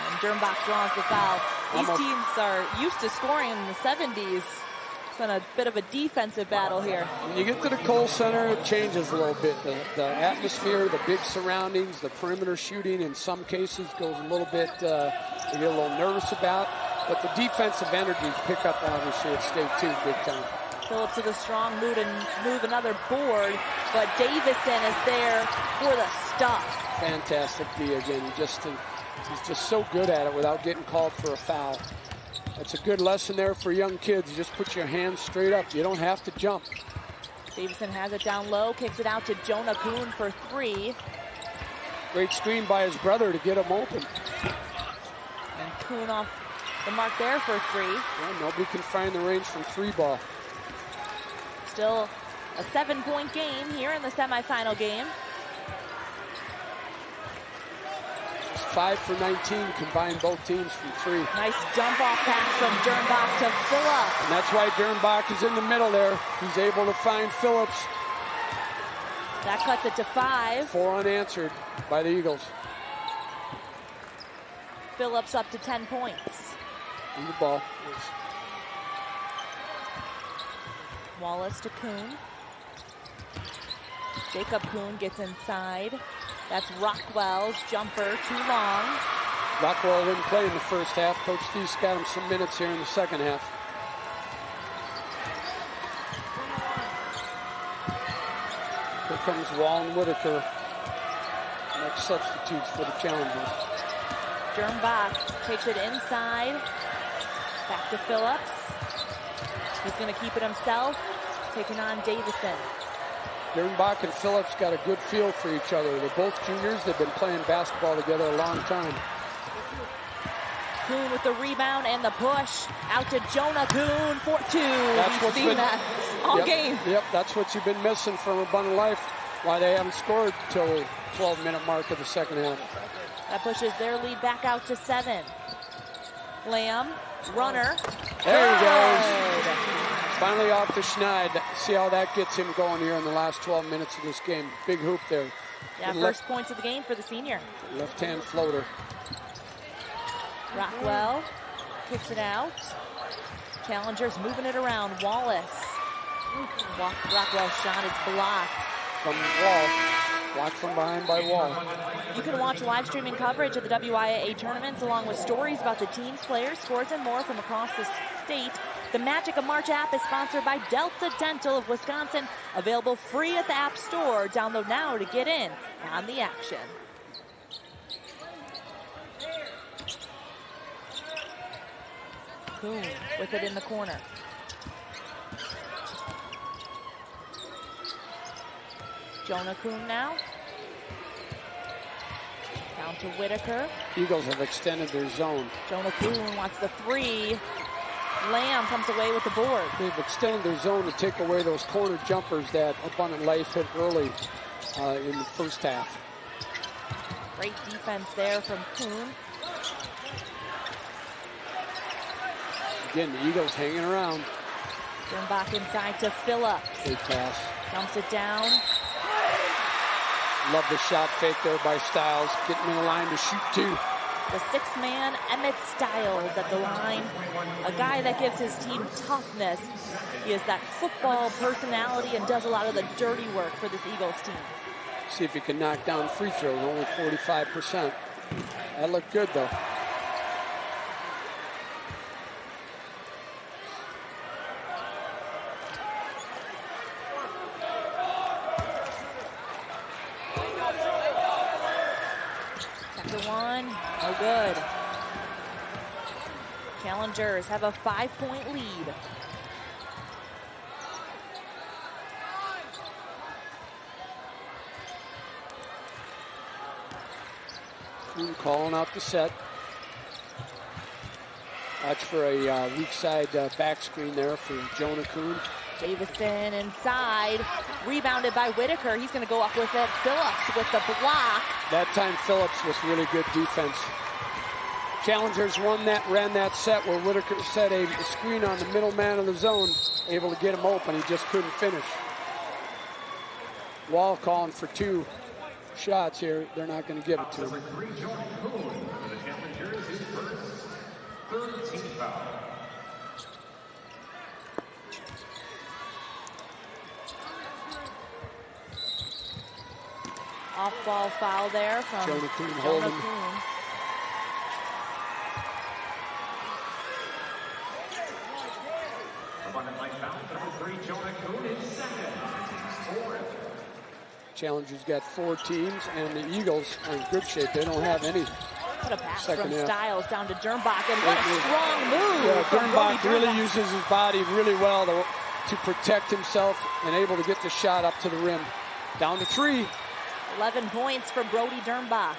[SPEAKER 1] And Dernbach draws the foul. These teams are used to scoring in the 70s. It's been a bit of a defensive battle here.
[SPEAKER 3] When you get to the Kohl Center, it changes a little bit. The atmosphere, the big surroundings, the perimeter shooting in some cases goes a little bit, you get a little nervous about. But the defensive energies pick up, obviously, at state too, big time.
[SPEAKER 1] Phillips with a strong move and move another board, but Davison is there for the stuff.
[SPEAKER 3] Fantastic D again. He's just so good at it without getting called for a foul. That's a good lesson there for young kids. You just put your hands straight up. You don't have to jump.
[SPEAKER 1] Davison has it down low, kicks it out to Jonah Kuhn for 3.
[SPEAKER 3] Great screen by his brother to get him open.
[SPEAKER 1] And Kuhn off the mark there for 3.
[SPEAKER 3] Well, nobody can find the range from 3 ball.
[SPEAKER 1] Still a 7-point game here in the semifinal game.
[SPEAKER 3] 5 for 19 combined both teams from 3.
[SPEAKER 1] Nice jump off pass from Dernbach to Phillips.
[SPEAKER 3] And that's why Dernbach is in the middle there. He's able to find Phillips.
[SPEAKER 1] That cuts it to 5.
[SPEAKER 3] 4 unanswered by the Eagles.
[SPEAKER 1] Phillips up to 10 points.
[SPEAKER 3] In the ball.
[SPEAKER 1] Wallace to Kuhn. Jacob Kuhn gets inside. That's Rockwell's jumper, too long.
[SPEAKER 3] Rockwell didn't play in the first half. Coach Thies got him some minutes here in the second half. Here comes Wall and Whitaker. Next substitutes for the Challengers.
[SPEAKER 1] Dernbach takes it inside. Back to Phillips. He's going to keep it himself. Taking on Davison.
[SPEAKER 3] Dernbach and Phillips got a good feel for each other. They're both juniors. They've been playing basketball together a long time.
[SPEAKER 1] Kuhn with the rebound and the push. Out to Jonah Kuhn for 2.
[SPEAKER 3] That's what's
[SPEAKER 1] seen
[SPEAKER 3] been,
[SPEAKER 1] that all game.
[SPEAKER 3] Yep, that's what you've been missing from Abundant Life. Why they haven't scored till the 12-minute mark of the second half.
[SPEAKER 1] That pushes their lead back out to 7. Lamb, runner.
[SPEAKER 3] There he goes. Finally off to Schneid. See how that gets him going here in the last 12 minutes of this game. Big hoop there.
[SPEAKER 1] Yeah, first points of the game for the senior.
[SPEAKER 3] Left-hand floater.
[SPEAKER 1] Rockwell kicks it out. Challengers moving it around. Wallace. Rockwell's shot is blocked.
[SPEAKER 3] From Wall. Blocked from behind by Wall.
[SPEAKER 1] You can watch live streaming coverage of the WIAA tournaments along with stories about the teams, players, scores, and more from across the state. The Magic of March app is sponsored by Delta Dental of Wisconsin. Available free at the App Store. Download now to get in on the action. Kuhn with it in the corner. Jonah Kuhn now. Down to Whitaker.
[SPEAKER 3] Eagles have extended their zone.
[SPEAKER 1] Jonah Kuhn wants the three. Lamb comes away with the board.
[SPEAKER 3] They've extended their zone to take away those corner jumpers that Abundant Life hit early in the first half.
[SPEAKER 1] Great defense there from Kuhn.
[SPEAKER 3] Again, the Eagles hanging around.
[SPEAKER 1] Dernbach inside to Phillips.
[SPEAKER 3] Big pass.
[SPEAKER 1] Dumps it down.
[SPEAKER 3] Love the shot fake there by Stiles. Getting in the line to shoot two.
[SPEAKER 1] The sixth-man, Emmett Stiles at the line. A guy that gives his team toughness. He has that football personality and does a lot of the dirty work for this Eagles team.
[SPEAKER 3] See if he can knock down free throws, only 45%. That looked good, though.
[SPEAKER 1] Second one, no good. Challengers have a 5-point lead.
[SPEAKER 3] Calling out the set. Watch for a weak side back screen there for Jonah Kuhn.
[SPEAKER 1] Davison inside, rebounded by Whitaker. He's going to go up with it. Phillips with the block.
[SPEAKER 3] That time Phillips was really good defense. Challengers ran that set where Whitaker set a screen on the middle man of the zone, able to get him open. He just couldn't finish. Wall calling for two shots here. They're not going to give it to him.
[SPEAKER 1] Off-ball foul there from
[SPEAKER 3] Jonah Kuhn
[SPEAKER 1] Jonah
[SPEAKER 3] holding.
[SPEAKER 1] Kuhn.
[SPEAKER 3] Challengers got 4 teams, and the Eagles are in good shape. They don't have any.
[SPEAKER 1] What a pass
[SPEAKER 3] Second
[SPEAKER 1] from
[SPEAKER 3] half.
[SPEAKER 1] Stiles down to Dernbach, and what a strong move.
[SPEAKER 3] Yeah,
[SPEAKER 1] from
[SPEAKER 3] Dernbach
[SPEAKER 1] Brody
[SPEAKER 3] really
[SPEAKER 1] Dernbach.
[SPEAKER 3] uses his body really well to protect himself and able to get the shot up to the rim. Down to 3.
[SPEAKER 1] 11 points for Brody Dernbach.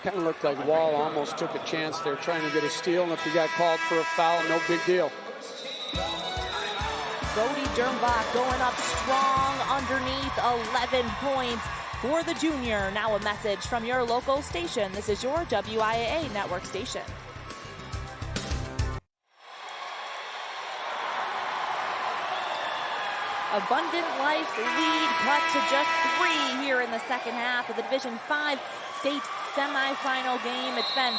[SPEAKER 3] Kind of looked like Wall almost took a chance there trying to get a steal, and if he got called for a foul, no big deal.
[SPEAKER 1] Brody Dernbach going up strong underneath, 11 points for the junior. Now a message from your local station. This is your WIAA network station. Abundant Life lead cut to just 3 here in the second half of the Division 5 state semifinal game. It's been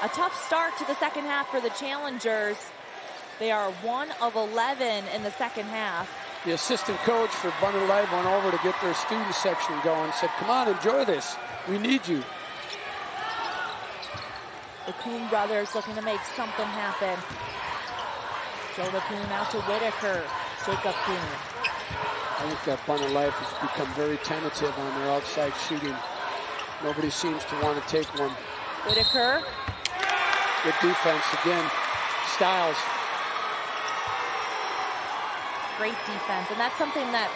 [SPEAKER 1] a tough start to the second half for the Challengers. They are 1 of 11 in the second half.
[SPEAKER 3] The assistant coach for Abundant Life went over to get their student section going, said, come on, enjoy this. We need you.
[SPEAKER 1] The Kuhn brothers looking to make something happen. Jonah Kuhn out to Whitaker. Jacob Kuhn.
[SPEAKER 3] I think that Abundant Life has become very tentative on their outside shooting. Nobody seems to want to take one.
[SPEAKER 1] Whitaker.
[SPEAKER 3] Good defense again. Stiles.
[SPEAKER 1] Great defense, and that's something that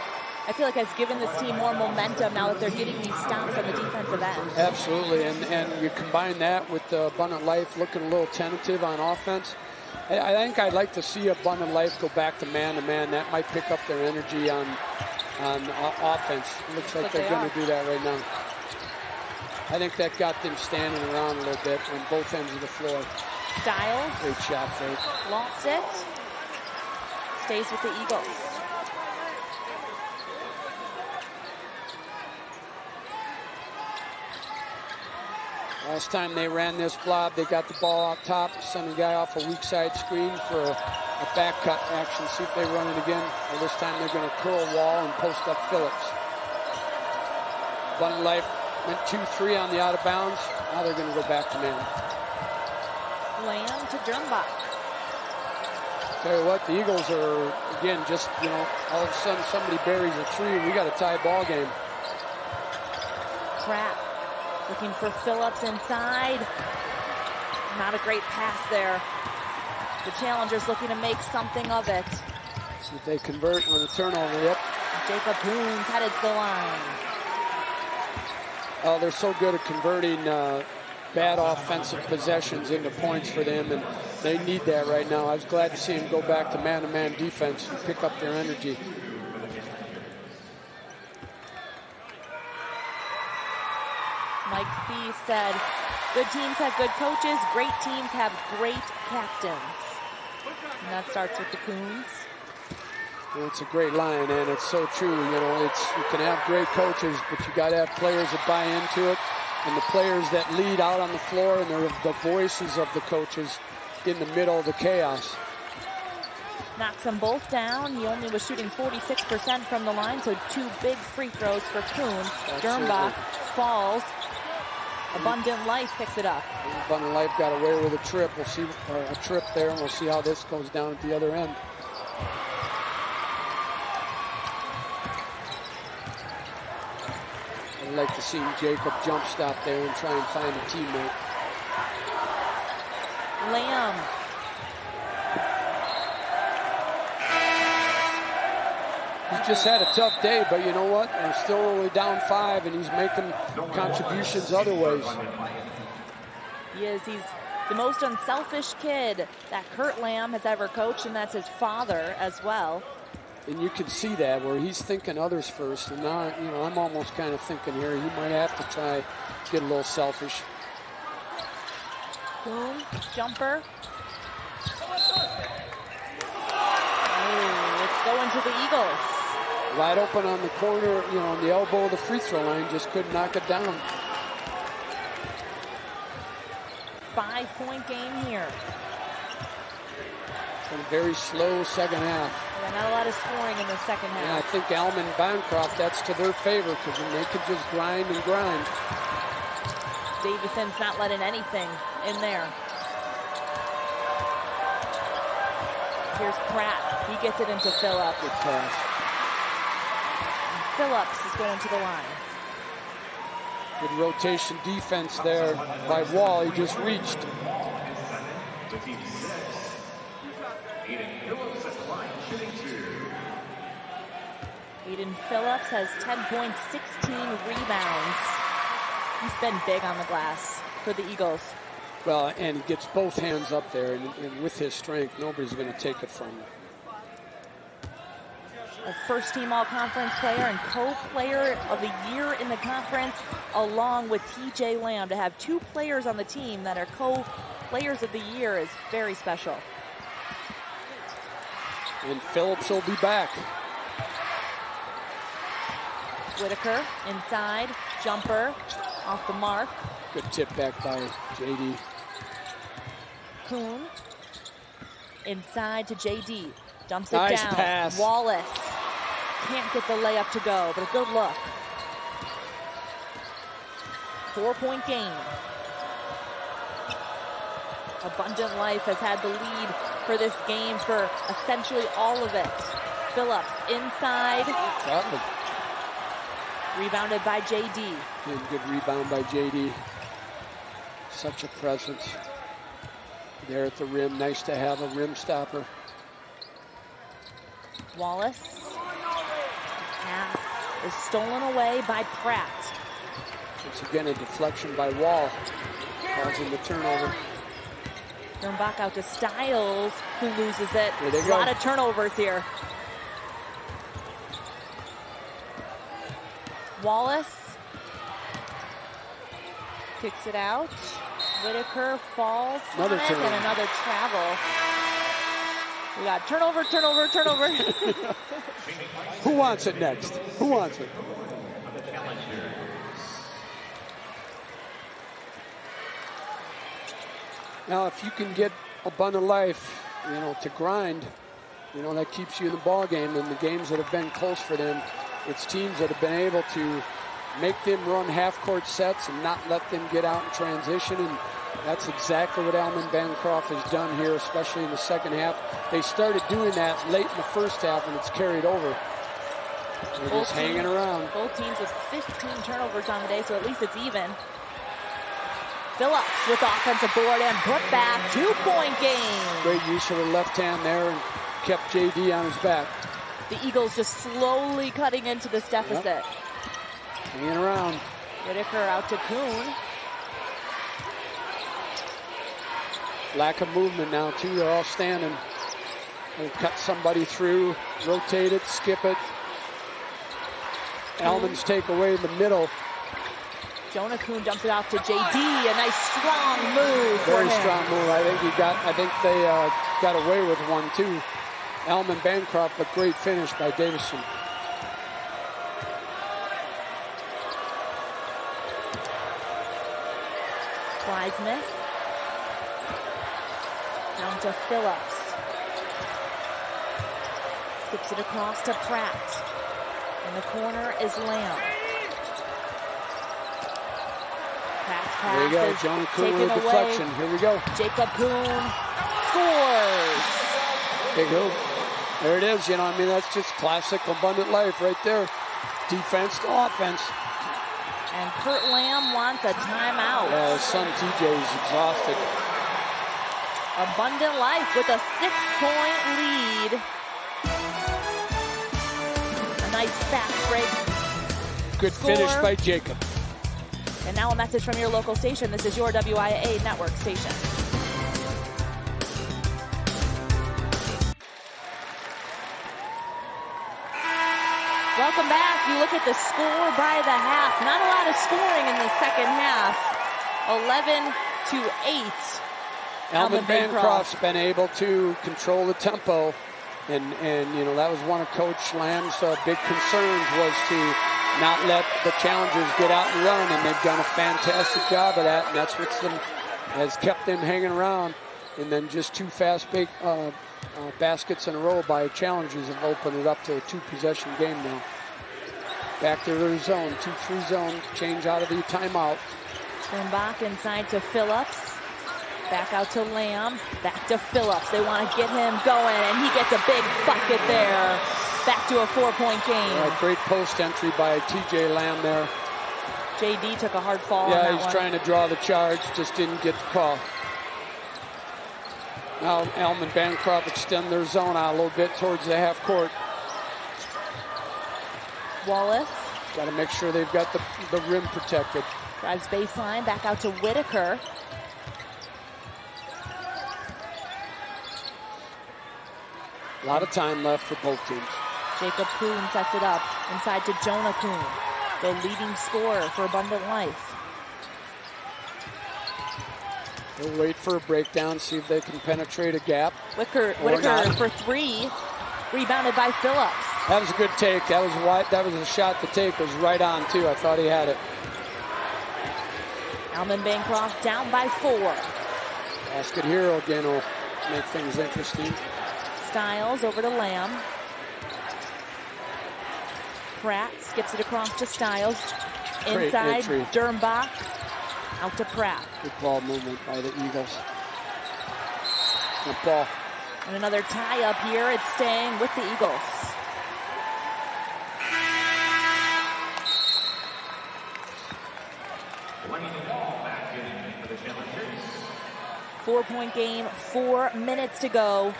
[SPEAKER 1] I feel like has given this team more momentum now that they're getting these stops on the defensive end.
[SPEAKER 3] Absolutely, and you combine that with Abundant Life looking a little tentative on offense. I think I'd like to see Abundant Life go back to man-to-man. That might pick up their energy on offense. It looks like they're going to do that right now. I think that got them standing around a little bit on both ends of the floor.
[SPEAKER 1] Stiles.
[SPEAKER 3] Great shot fake.
[SPEAKER 1] Lost it. Stays with the Eagles.
[SPEAKER 3] Last time they ran this blob, they got the ball out top, sent a guy off a weak side screen for a back cut action. See if they run it again. Well, this time they're going to curl Wall and post up Phillips. Bun Life went 2-3 on the out of bounds. Now they're going to go back to man.
[SPEAKER 1] Lamb to Dernbach.
[SPEAKER 3] Tell you what, the Eagles are, again, just, you know, all of a sudden somebody buries a three and we got a tie ball game.
[SPEAKER 1] Pratt looking for Phillips inside. Not a great pass there. The challengers looking to make something of it.
[SPEAKER 3] See if they convert on the turnover. Yep.
[SPEAKER 1] Jacob Coons headed to the line.
[SPEAKER 3] Oh, they're so good at converting bad offensive possessions into points for them, and they need that right now. I was glad to see them go back to man-to-man defense and pick up their energy.
[SPEAKER 1] Mike Fee said, good teams have good coaches, great teams have great captains. And that starts with the Coons.
[SPEAKER 3] Well, it's a great line, and it's so true. You know, you can have great coaches, but you got to have players that buy into it, and the players that lead out on the floor, and they're the voices of the coaches in the middle of the chaos.
[SPEAKER 1] Knocks them both down. He only was shooting 46% from the line, so 2 big free throws for Kuhn. Dernbach falls. Abundant Life picks it up.
[SPEAKER 3] Abundant Life got away with a trip. We'll see a trip there, and we'll see how this goes down at the other end. I'd like to see Jacob jump stop there and try and find a teammate.
[SPEAKER 1] Lamb.
[SPEAKER 3] He's just had a tough day, but you know what? They're still only down 5, and he's making contributions other ways.
[SPEAKER 1] He is. He's the most unselfish kid that Kurt Lamb has ever coached, and that's his father as well.
[SPEAKER 3] And you can see that where he's thinking others first, and now, you know, I'm almost kind of thinking here he might have to try get a little selfish.
[SPEAKER 1] Boom, jumper. Oh, it's going to the Eagles.
[SPEAKER 3] Wide open on the corner, you know, on the elbow of the free throw line, just couldn't knock it down.
[SPEAKER 1] 5-point game here.
[SPEAKER 3] It's been a very slow second half.
[SPEAKER 1] Yeah, not a lot of scoring in the second half.
[SPEAKER 3] Yeah, I think Almond, Bancroft, that's to their favor because they could just grind and grind.
[SPEAKER 1] Davison's not letting anything in there. Here's Pratt. He gets it into Phillips.
[SPEAKER 3] Good pass.
[SPEAKER 1] Phillips is going to the line.
[SPEAKER 3] Good rotation defense there by Wall. He just reached.
[SPEAKER 1] Aiden Phillips has 10 points, 16 rebounds. He's been big on the glass for the Eagles.
[SPEAKER 3] Well, and he gets both hands up there, and with his strength, nobody's going to take it from him.
[SPEAKER 1] A first-team all-conference player and co-player of the year in the conference, along with T.J. Lamb. To have 2 players on the team that are co-players of the year is very special.
[SPEAKER 3] And Phillips will be back.
[SPEAKER 1] Whitaker inside, jumper, off the mark.
[SPEAKER 3] Good tip back by J.D.
[SPEAKER 1] Kuhn inside to J.D. Dumps it
[SPEAKER 3] nice
[SPEAKER 1] down.
[SPEAKER 3] Pass.
[SPEAKER 1] Wallace can't get the layup to go, but a good look. 4-point game. Abundant Life has had the lead for this game for essentially all of it. Phillips inside. Rebounded by J.D.
[SPEAKER 3] Good rebound by J.D. Such a presence there at the rim. Nice to have a rim stopper.
[SPEAKER 1] Wallace. Pass is stolen away by Pratt.
[SPEAKER 3] Once again, a deflection by Wall, causing the turnover.
[SPEAKER 1] Dernbach out to Stiles, who loses it.
[SPEAKER 3] A
[SPEAKER 1] lot of turnovers here. Wallace kicks it out. Whitaker falls on it, and another travel. We got turnover.
[SPEAKER 3] Who wants it next? Who wants it? Now, if you can get Abundant Life, to grind, that keeps you in the ball game. And the games that have been close for them, it's teams that have been able to make them run half-court sets and not let them get out in transition. And that's exactly what Almond Bancroft has done here, especially in the second half. They started doing that late in the first half, and it's carried over. They're just hanging around.
[SPEAKER 1] Both teams with 15 turnovers on the day, so at least it's even. Phillips with the offensive board and put back. 2-point game.
[SPEAKER 3] Great use of the left hand there and kept JD on his back.
[SPEAKER 1] The Eagles just slowly cutting into this deficit.
[SPEAKER 3] Yep. Hanging around.
[SPEAKER 1] Whitaker out to Kuhn.
[SPEAKER 3] Lack of movement now, too. They're all standing. They cut somebody through, rotate it, skip it. Almonds take away the middle.
[SPEAKER 1] Jonah Kuhn dumps it off to JD. A nice strong move.
[SPEAKER 3] Very strong move. I think they got away with one too. Almond Bancroft, but great finish by Davison.
[SPEAKER 1] Wiseman. Down to Phillips. Skips it across to Pratt. In the corner is Lamb. Pratt's pass
[SPEAKER 3] there you go,
[SPEAKER 1] is
[SPEAKER 3] Jonah Kuhn
[SPEAKER 1] taken
[SPEAKER 3] with a
[SPEAKER 1] away.
[SPEAKER 3] deflection. Here we go.
[SPEAKER 1] Jacob Kuhn scores.
[SPEAKER 3] Big hoop. There it is. That's just classic Abundant Life right there. Defense to offense.
[SPEAKER 1] And Kurt Lamb wants a timeout.
[SPEAKER 3] Yeah, his son TJ is exhausted.
[SPEAKER 1] Abundant Life with a 6-point lead. A nice fast break.
[SPEAKER 3] Good
[SPEAKER 1] score.
[SPEAKER 3] finish by Jacob.
[SPEAKER 1] And now a message from your local station. This is your WIAA network station. Welcome back. You look at the score by the half. Not a lot of scoring in the second half. 11-8.
[SPEAKER 3] Almond Bancroft's been able to control the tempo. And that was one of Coach Lamb's big concerns, was to not let the challengers get out and run, and they've done a fantastic job of that, and that's what has kept them hanging around. And then just two fast baskets in a row by challengers have opened it up to a 2-possession game now. Back to their zone, 2-3 zone, change out of the timeout.
[SPEAKER 1] Back inside to Phillips. Back out to Lamb. Back to Phillips. They want to get him going, and he gets a big bucket there. Back to a 4-point game.
[SPEAKER 3] Right, great post entry by TJ Lamb there.
[SPEAKER 1] JD took a hard fall on
[SPEAKER 3] Yeah,
[SPEAKER 1] that
[SPEAKER 3] he's
[SPEAKER 1] one.
[SPEAKER 3] trying to draw the charge, just didn't get the call. Now Almond Bancroft extend their zone out a little bit towards the half court.
[SPEAKER 1] Wallace.
[SPEAKER 3] Got to make sure they've got the rim protected.
[SPEAKER 1] Drives baseline, back out to Whitaker.
[SPEAKER 3] A lot of time left for both teams.
[SPEAKER 1] Jacob Kuhn sets it up inside to Jonah Kuhn, the leading scorer for Abundant Life.
[SPEAKER 3] They'll wait for a breakdown, see if they can penetrate a gap.
[SPEAKER 1] Whitaker
[SPEAKER 3] not.
[SPEAKER 1] for 3, rebounded by Phillips.
[SPEAKER 3] That was a good take. That was wide. That was a shot to take. It was right on too. I thought he had it.
[SPEAKER 1] Almond Bancroft down by 4.
[SPEAKER 3] Basket hero again will make things interesting.
[SPEAKER 1] Styles over to Lamb. Pratt skips it across to Styles.
[SPEAKER 3] Great
[SPEAKER 1] Inside,
[SPEAKER 3] entry.
[SPEAKER 1] Dernbach. Out to Pratt.
[SPEAKER 3] Good ball movement by the Eagles. Good ball.
[SPEAKER 1] And another tie up here. It's staying with the Eagles.
[SPEAKER 2] Bringing the ball back in for the challengers.
[SPEAKER 1] 4-point game, 4 minutes to go.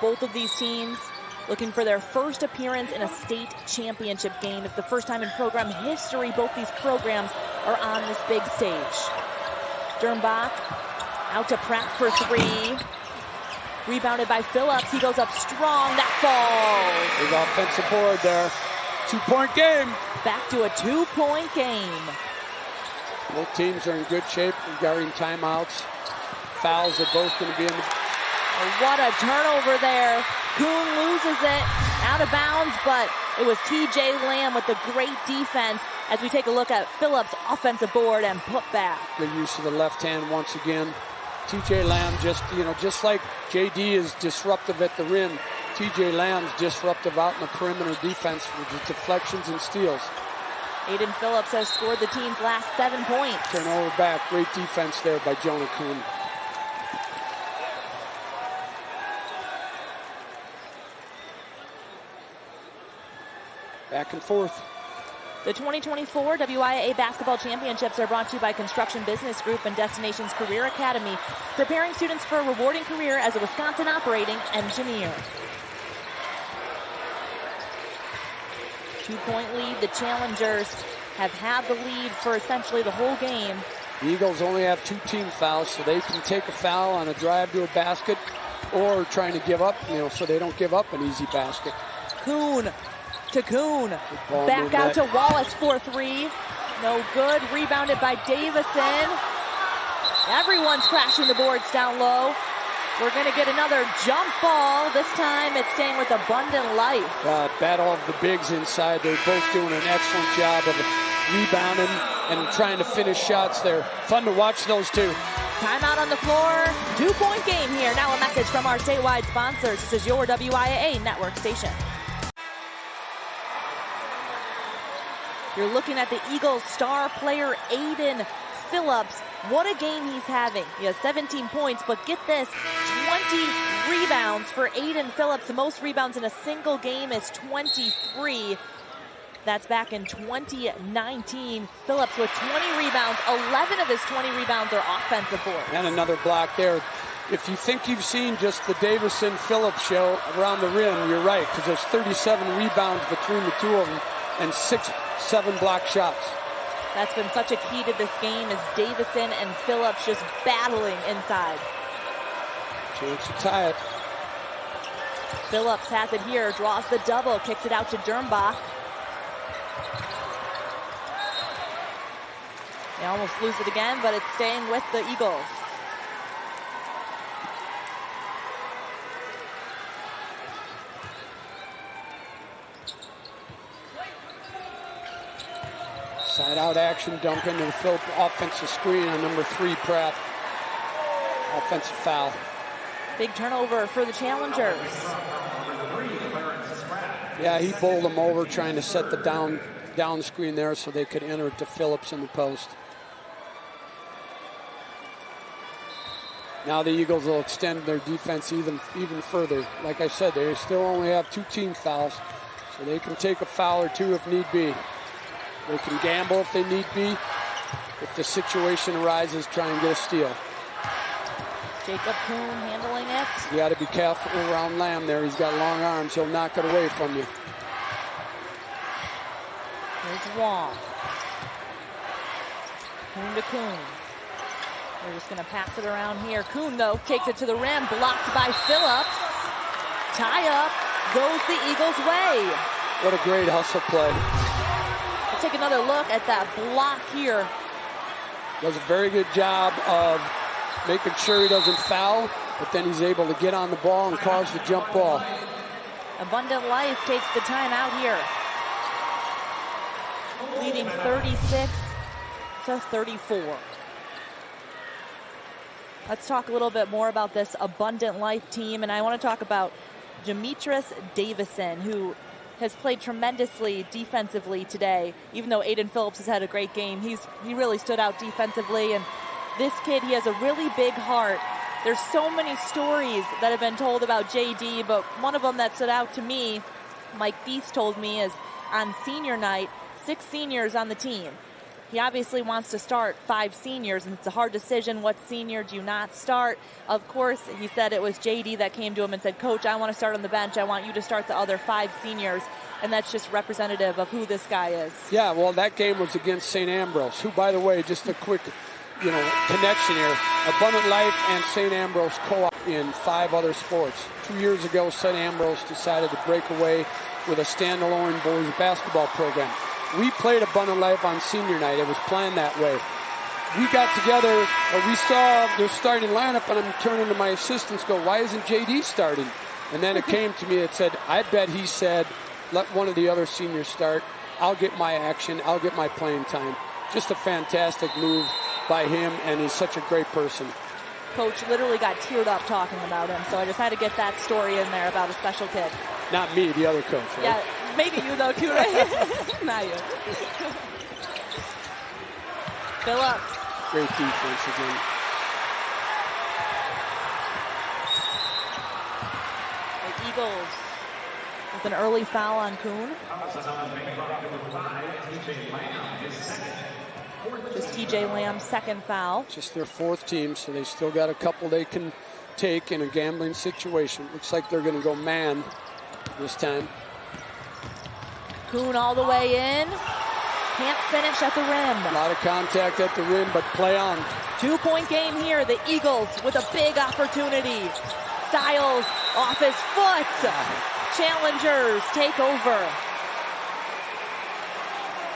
[SPEAKER 1] Both of these teams looking for their first appearance in a state championship game. It's the first time in program history both these programs are on this big stage. Dernbach out to Pratt for 3. Rebounded by Phillips. He goes up strong. That falls.
[SPEAKER 3] Big offensive board there. 2-point game.
[SPEAKER 1] Back to a 2-point game.
[SPEAKER 3] Both teams are in good shape regarding timeouts. Fouls are both going to be in the...
[SPEAKER 1] What a turnover there. Kuhn loses it out of bounds, but it was TJ Lamb with the great defense as we take a look at Phillips' offensive board and put back.
[SPEAKER 3] Good use of the left hand once again. TJ Lamb just like JD is disruptive at the rim, TJ Lamb's disruptive out in the perimeter defense with the deflections and steals.
[SPEAKER 1] Aiden Phillips has scored the team's last 7 points.
[SPEAKER 3] Turnover back, great defense there by Jonah Kuhn. Back and forth.
[SPEAKER 1] The 2024 WIAA Basketball Championships are brought to you by Construction Business Group and Destinations Career Academy, preparing students for a rewarding career as a Wisconsin operating engineer. 2-point lead. The challengers have had the lead for essentially the whole game.
[SPEAKER 3] The Eagles only have 2 team fouls, so they can take a foul on a drive to a basket or trying to give up, so they don't give up an easy basket.
[SPEAKER 1] Kuhn to Kuhn. Back out to Wallace for 3. No good. Rebounded by Davison. Everyone's crashing the boards down low. We're going to get another jump ball. This time it's staying with Abundant Life.
[SPEAKER 3] Battle of the bigs inside. They're both doing an excellent job of rebounding and trying to finish shots there. Fun to watch those two.
[SPEAKER 1] Timeout on the floor. 2-point game here. Now a message from our statewide sponsors. This is your WIAA network station. You're looking at the Eagles star player, Aiden Phillips. What a game he's having. He has 17 points, but get this, 20 rebounds for Aiden Phillips. The most rebounds in a single game is 23. That's back in 2019. Phillips with 20 rebounds. 11 of his 20 rebounds are offensive boards.
[SPEAKER 3] And another block there. If you think you've seen just the Davison-Phillips show around the rim, you're right, because there's 37 rebounds between the two of them and 6-7 block shots.
[SPEAKER 1] That's been such a key to this game, is Davison and Phillips just battling inside.
[SPEAKER 3] Chance to tie it.
[SPEAKER 1] Phillips has it here, draws the double, kicks it out to Dernbach. They almost lose it again, but it's staying with the Eagles.
[SPEAKER 3] Side out action, dump into the Phillips offensive screen on number 3, Pratt. Offensive foul.
[SPEAKER 1] Big turnover for the challengers.
[SPEAKER 3] Yeah, he bowled them over, trying to set the down screen there so they could enter it to Phillips in the post. Now the Eagles will extend their defense even further. Like I said, they still only have 2 team fouls, so they can take a foul or 2 if need be. They can gamble if they need be. If the situation arises, try and get a steal.
[SPEAKER 1] Jacob Kuhn handling it.
[SPEAKER 3] You got to be careful around Lamb there. He's got long arms. He'll knock it away from you.
[SPEAKER 1] Here's Wong. Kuhn to Kuhn. They're just going to pass it around here. Kuhn, though, takes it to the rim. Blocked by Phillips. Tie up. Goes the Eagles' way.
[SPEAKER 3] What a great hustle play.
[SPEAKER 1] Let's take another look at that block here.
[SPEAKER 3] Does a very good job of making sure he doesn't foul, but then he's able to get on the ball and cause the jump ball.
[SPEAKER 1] Abundant Life takes the timeout here. Leading 36-34. Let's talk a little bit more about this Abundant Life team, and I want to talk about Demetris Davison, who has played tremendously defensively today. Even though Aiden Phillips has had a great game, he really stood out defensively. And this kid, he has a really big heart. There's so many stories that have been told about JD, but one of them that stood out to me, Mike Feast told me, is on senior night, 6 seniors on the team. He obviously wants to start 5 seniors, and it's a hard decision. What senior do you not start? Of course, he said it was JD that came to him and said, "Coach, I want to start on the bench. I want you to start the other 5 seniors." And that's just representative of who this guy is.
[SPEAKER 3] Yeah, well, that game was against St. Ambrose, who, by the way, just a quick connection here. Abundant Life and St. Ambrose co-op in 5 other sports. 2 years ago, St. Ambrose decided to break away with a standalone boys basketball program. We played Abundant Life on senior night. It was planned that way. We got together, we saw their starting lineup, and I'm turning to my assistants, go, "Why isn't JD starting?" And then it came to me, it said, "I bet he said, let one of the other seniors start. I'll get my action. I'll get my playing time." Just a fantastic move by him, and he's such a great person.
[SPEAKER 1] Coach literally got teared up talking about him, so I just had to get that story in there about a special kid.
[SPEAKER 3] Not me, the other coach, right?
[SPEAKER 1] Yeah, maybe you though too, right? Not you. Phillips.
[SPEAKER 3] Great defense again.
[SPEAKER 1] The Eagles with an early foul on Kuhn. Just TJ Lamb's second foul.
[SPEAKER 3] Just their fourth team, so they still got a couple they can take in a gambling situation. Looks like they're going to go man this time.
[SPEAKER 1] Kuhn all the way in. Can't finish at the rim.
[SPEAKER 3] A lot of contact at the rim, but play on.
[SPEAKER 1] 2-point game here. The Eagles with a big opportunity. Styles off his foot. Challengers take over.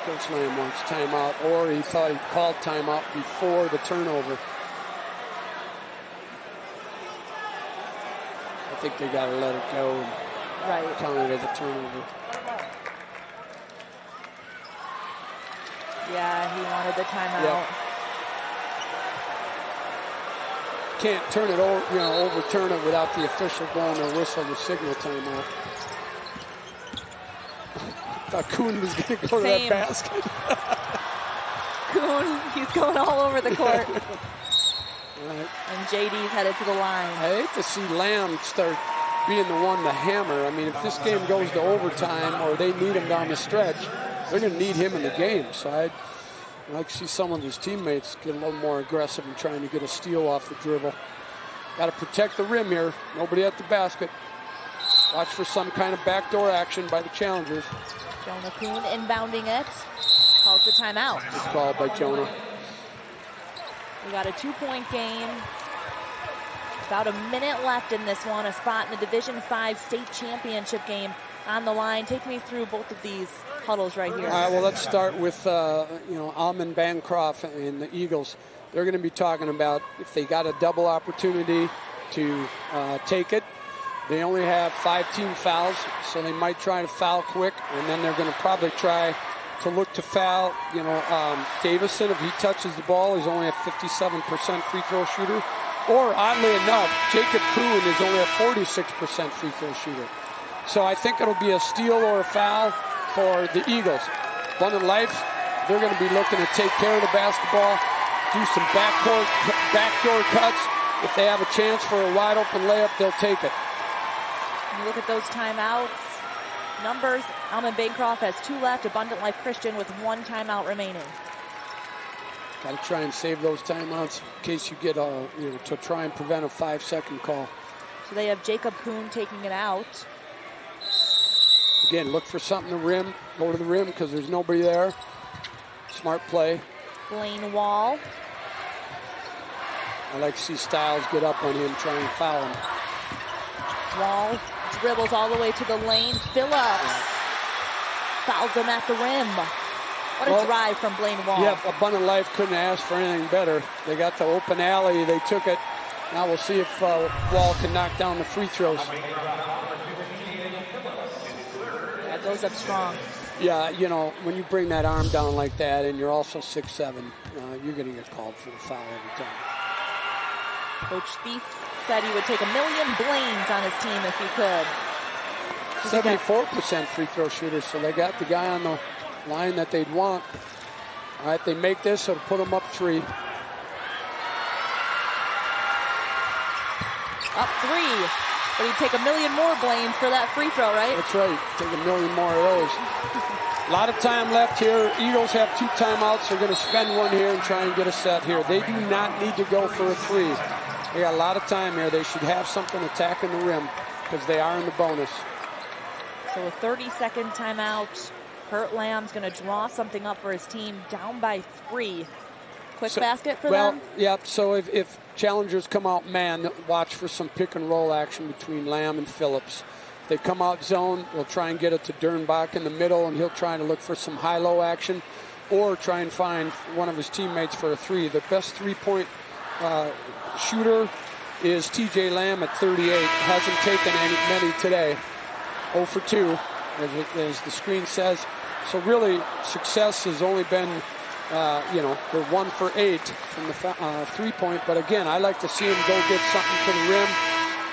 [SPEAKER 3] Coach Lamb wants timeout, or he thought he called timeout before the turnover. I think they got to let it go and count it as a turnover.
[SPEAKER 1] Yeah, he wanted the timeout.
[SPEAKER 3] Yep. Can't turn it over, overturn it without the official blowing a whistle to signal timeout. I thought Kuhn was going to go to that basket.
[SPEAKER 1] Kuhn, he's going all over the court.
[SPEAKER 3] Right.
[SPEAKER 1] And JD's headed to the line.
[SPEAKER 3] I hate to see Lamb start being the one to hammer. I mean, if this game goes to overtime or they need him down the stretch, they're going to need him in the game. So I'd like to see some of his teammates get a little more aggressive in trying to get a steal off the dribble. Got to protect the rim here. Nobody at the basket. Watch for some kind of backdoor action by the challengers.
[SPEAKER 1] Jonah Kuhn inbounding it. Calls the timeout.
[SPEAKER 3] Good call by Jonah.
[SPEAKER 1] We got a 2-point game. About a minute left in this one. A spot in the Division V state championship game on the line. Take me through both of these huddles right here.
[SPEAKER 3] All right, well, let's start with, Almond, Bancroft, and the Eagles. They're going to be talking about if they got a double opportunity to take it. They only have 5 team fouls, so they might try to foul quick, and then they're going to probably try to look to foul, Davison. If he touches the ball, he's only a 57% free throw shooter. Or, oddly enough, Jacob Kuhn is only a 46% free throw shooter. So I think it'll be a steal or a foul for the Eagles. Abundant Life, they're going to be looking to take care of the basketball, do some backdoor cuts. If they have a chance for a wide open layup, they'll take it.
[SPEAKER 1] You look at those timeouts. Numbers, Almond Bancroft has 2 left. Abundant Life Christian with 1 timeout remaining.
[SPEAKER 3] Got to try and save those timeouts in case you get to try and prevent a 5-second call.
[SPEAKER 1] So they have Jacob Kuhn taking it out.
[SPEAKER 3] Again, look for something to rim. Go to the rim because there's nobody there. Smart play.
[SPEAKER 1] Blaine Wall.
[SPEAKER 3] I like to see Styles get up on him, try and foul him.
[SPEAKER 1] Wall dribbles all the way to the lane. Phillips fouls him at the rim. What a drive from Blaine Wall.
[SPEAKER 3] Yep, Abundant Life couldn't ask for anything better. They got the open alley. They took it. Now we'll see if Wall can knock down the free throws.
[SPEAKER 1] That goes up strong.
[SPEAKER 3] Yeah, when you bring that arm down like that and you're also 6'7", you're going to get called for the foul every time.
[SPEAKER 1] Coach Thief said he would take 1 million Blaines on his team if he could.
[SPEAKER 3] 74% free throw shooter, so they got the guy on the line that they'd want. All right, they make this, it'll put them up 3.
[SPEAKER 1] Up 3. But he'd take 1 million more Blaines for that free throw, right?
[SPEAKER 3] That's right. Take 1 million more of those. A lot of time left here. Eagles have 2 timeouts. They're going to spend one here and try and get a set here. They do not need to go for a 3. They got a lot of time here. They should have something attacking the rim because they are in the bonus.
[SPEAKER 1] So a 30-second timeout. Kurt Lamb's going to draw something up for his team, down by 3. Quick basket for them?
[SPEAKER 3] Yep. So if challengers come out man, watch for some pick and roll action between Lamb and Phillips. If they come out zone, they'll try and get it to Dernbach in the middle, and he'll try to look for some high-low action or try and find one of his teammates for a 3. The best 3-point shooter is TJ Lamb at 38. Hasn't taken many today. 0 for 2, as the screen says. So really, success has only been You know, they're 1 for 8 from the 3-point. But again, I like to see him go get something to the rim,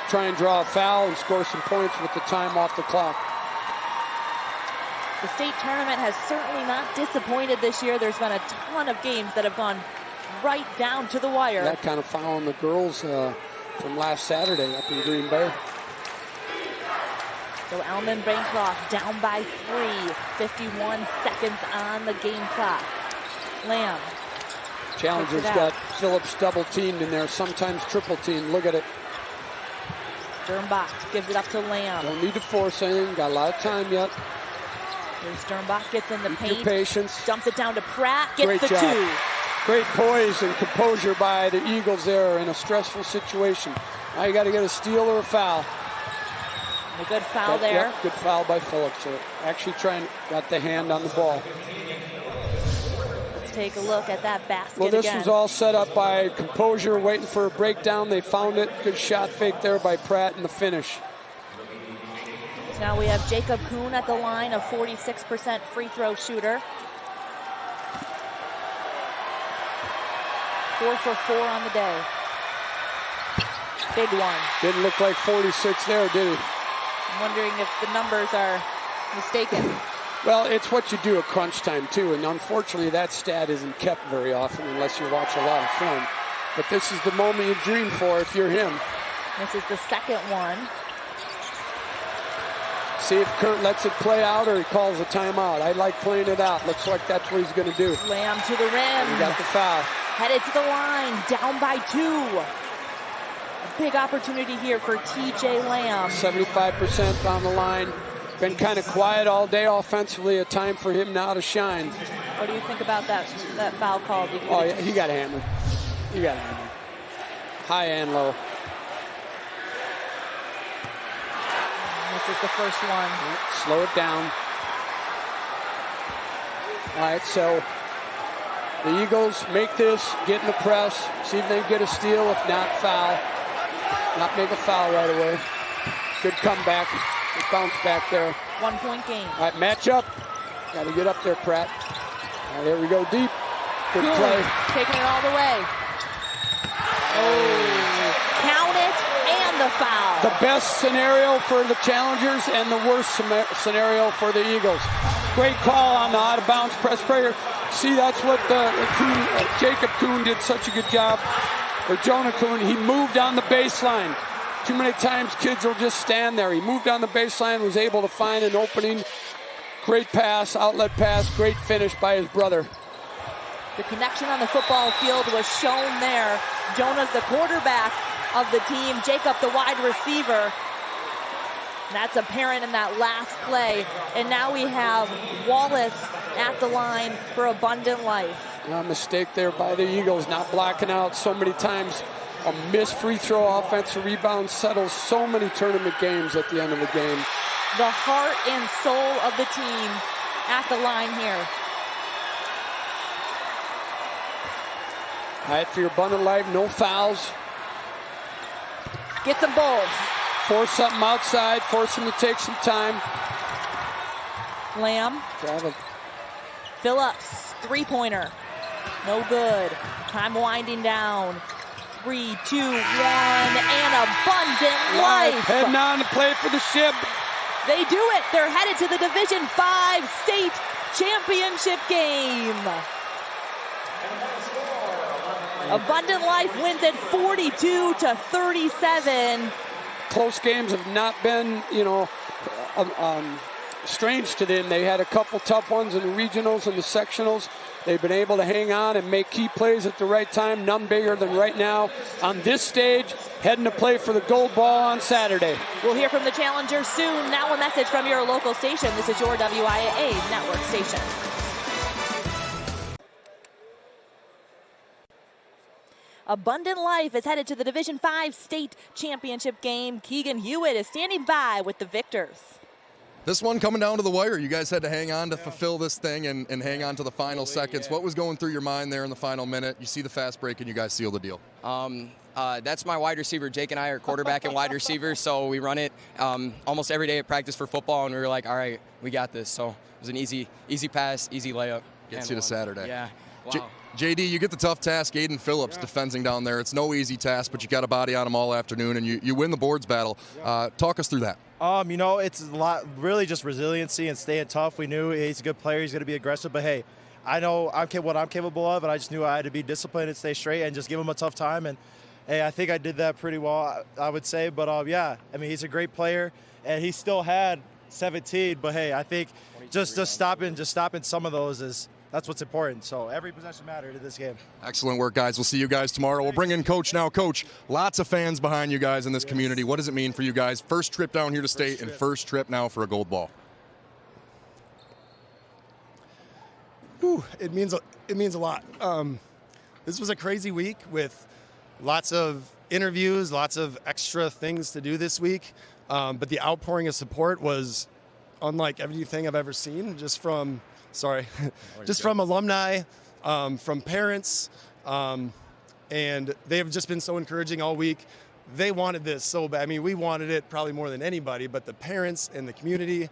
[SPEAKER 3] try and draw a foul and score some points with the time off the clock.
[SPEAKER 1] The state tournament has certainly not disappointed this year. There's been a ton of games that have gone right down to the wire.
[SPEAKER 3] That kind of foul on the girls from last Saturday up in Green Bay.
[SPEAKER 1] So Almond Bancroft down by 3, 51 seconds on the game clock. Lamb.
[SPEAKER 3] Challengers got Phillips double teamed in there, sometimes triple teamed. Look at it.
[SPEAKER 1] Dernbach gives it up to Lamb.
[SPEAKER 3] Don't need to force anything, got a lot of time yet.
[SPEAKER 1] Here's Dernbach, gets in the paint.
[SPEAKER 3] Your patience.
[SPEAKER 1] Dumps it down to Pratt, gets
[SPEAKER 3] Great
[SPEAKER 1] the
[SPEAKER 3] job.
[SPEAKER 1] 2.
[SPEAKER 3] Great poise and composure by the Eagles there in a stressful situation. Now you got to get a steal or a foul.
[SPEAKER 1] A good foul there.
[SPEAKER 3] Yep, good foul by Phillips. So actually got the hand on the ball.
[SPEAKER 1] Let's take a look at that basket
[SPEAKER 3] Well, this
[SPEAKER 1] again.
[SPEAKER 3] was all set up by composure, waiting for a breakdown. They found it. Good shot fake there by Pratt in the finish.
[SPEAKER 1] So now we have Jacob Kuhn at the line, a 46% free throw shooter. 4 for 4 on the day. Big one.
[SPEAKER 3] Didn't look like 46 there, did he?
[SPEAKER 1] I'm wondering if the numbers are mistaken.
[SPEAKER 3] Well, it's what you do at crunch time, too. And unfortunately, that stat isn't kept very often unless you watch a lot of film. But this is the moment you dream for if you're him.
[SPEAKER 1] This is the second one.
[SPEAKER 3] See if Kurt lets it play out or he calls a timeout. I like playing it out. Looks like that's what he's going to do.
[SPEAKER 1] Lamb to the rim.
[SPEAKER 3] He got the foul.
[SPEAKER 1] Headed to the line, down by 2. Big opportunity here for TJ Lamb.
[SPEAKER 3] 75% on the line. Been kind of quiet all day offensively. A time for him now to shine.
[SPEAKER 1] What do you think about that foul call?
[SPEAKER 3] Oh, yeah, he got hammered. He got hammered. High and low.
[SPEAKER 1] This is the first one.
[SPEAKER 3] Slow it down. All right, so the Eagles make this, get in the press, see if they can get a steal. If not, foul. Not make a foul right away. Good comeback. Good bounce back there.
[SPEAKER 1] 1 point game.
[SPEAKER 3] All right, match up. Got to get up there, Pratt. All right, here we go deep. Good play.
[SPEAKER 1] Taking it all the way. Oh, count it and the foul.
[SPEAKER 3] The best scenario for the challengers and the worst scenario for the Eagles. Great call on the out-of-bounds press prayer. See, that's what Jacob Kuhn did such a good job. Or Jonah Kuhn, he moved on the baseline. Too many times kids will just stand there. He moved on the baseline, was able to find an opening. Great pass, outlet pass, great finish by his brother.
[SPEAKER 1] The connection on the football field was shown there. Jonah's the quarterback of the team. Jacob the wide receiver. That's apparent in that last play. And now we have Wallace at the line for Abundant Life.
[SPEAKER 3] A mistake there by the Eagles, not blocking out so many times. A missed free throw offensive rebound settles so many tournament games at the end of the game.
[SPEAKER 1] The heart and soul of the team at the line here.
[SPEAKER 3] All right, for your Abundant Life, no fouls.
[SPEAKER 1] Get them both.
[SPEAKER 3] Force something outside, force him to take some time.
[SPEAKER 1] Lamb. Phillips, three-pointer. No good. Time winding down. 3, 2, 1, and Abundant Life.
[SPEAKER 3] Heading on to play for the ship.
[SPEAKER 1] They do it. They're headed to the Division 5 state championship game. Abundant Life wins it 42-37.
[SPEAKER 3] Close games have not been, strange to them. They had a couple tough ones in the regionals and the sectionals. They've been able to hang on and make key plays at the right time. None bigger than right now on this stage, heading to play for the gold ball on Saturday.
[SPEAKER 1] We'll hear from the challengers soon. Now a message from your local station. This is your WIAA network station. Abundant Life is headed to the Division 5 state championship game. Keegan Hewitt is standing by with the victors.
[SPEAKER 4] This one coming down to the wire. You guys had to hang on to fulfill this thing and hang on to the final seconds. What was going through your mind there in the final minute? You see the fast break and you guys seal the deal.
[SPEAKER 8] That's my wide receiver. Jake and I are quarterback and wide receiver, so we run it almost every day at practice for football, and we were like, all right, we got this. So it was an easy pass, easy layup.
[SPEAKER 4] Gets you to Saturday.
[SPEAKER 8] Yeah.
[SPEAKER 6] Wow.
[SPEAKER 4] JD, you get the tough task, Aiden Phillips defending down there. It's no easy task, but you got a body on him all afternoon, and you win the boards battle. Talk us through that.
[SPEAKER 9] It's a lot, really just resiliency and staying tough. We knew he's a good player. He's going to be aggressive, but hey, I know what I'm capable of, and I just knew I had to be disciplined and stay straight and just give him a tough time. And hey, I think I did that pretty well, I would say. But he's a great player, and he still had 17. But hey, I think just stopping some of those that's what's important. So every possession mattered in this game.
[SPEAKER 4] Excellent work, guys. We'll see you guys tomorrow. We'll bring in Coach now. Coach, lots of fans behind you guys in this community. What does it mean for you guys? First trip down here to state and first trip now for a gold ball.
[SPEAKER 5] It means a lot. This was a crazy week with lots of interviews, lots of extra things to do this week. But the outpouring of support was unlike anything I've ever seen, just from alumni, from parents, and they have just been so encouraging all week. They wanted this so bad. I mean, we wanted it probably more than anybody, but the parents and the community,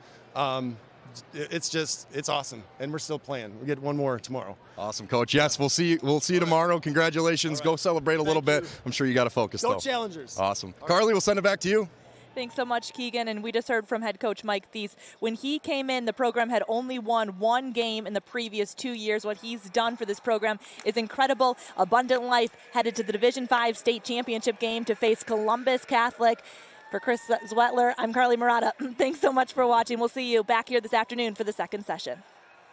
[SPEAKER 5] it's awesome, and we're still playing. We get one more tomorrow.
[SPEAKER 4] Awesome, Coach. Yes, we'll see you tomorrow. Congratulations. Go celebrate a little bit. I'm sure you got to focus, though.
[SPEAKER 5] Go Challengers.
[SPEAKER 4] Awesome. Carly, we'll send it back to you.
[SPEAKER 1] Thanks so much, Keegan. And we just heard from head coach Mike Thies. When he came in, the program had only won one game in the previous 2 years. What he's done for this program is incredible. Abundant Life headed to the Division V state championship game to face Columbus Catholic. For Chris Zwetler, I'm Carly Murata. Thanks so much for watching. We'll see you back here this afternoon for the second session.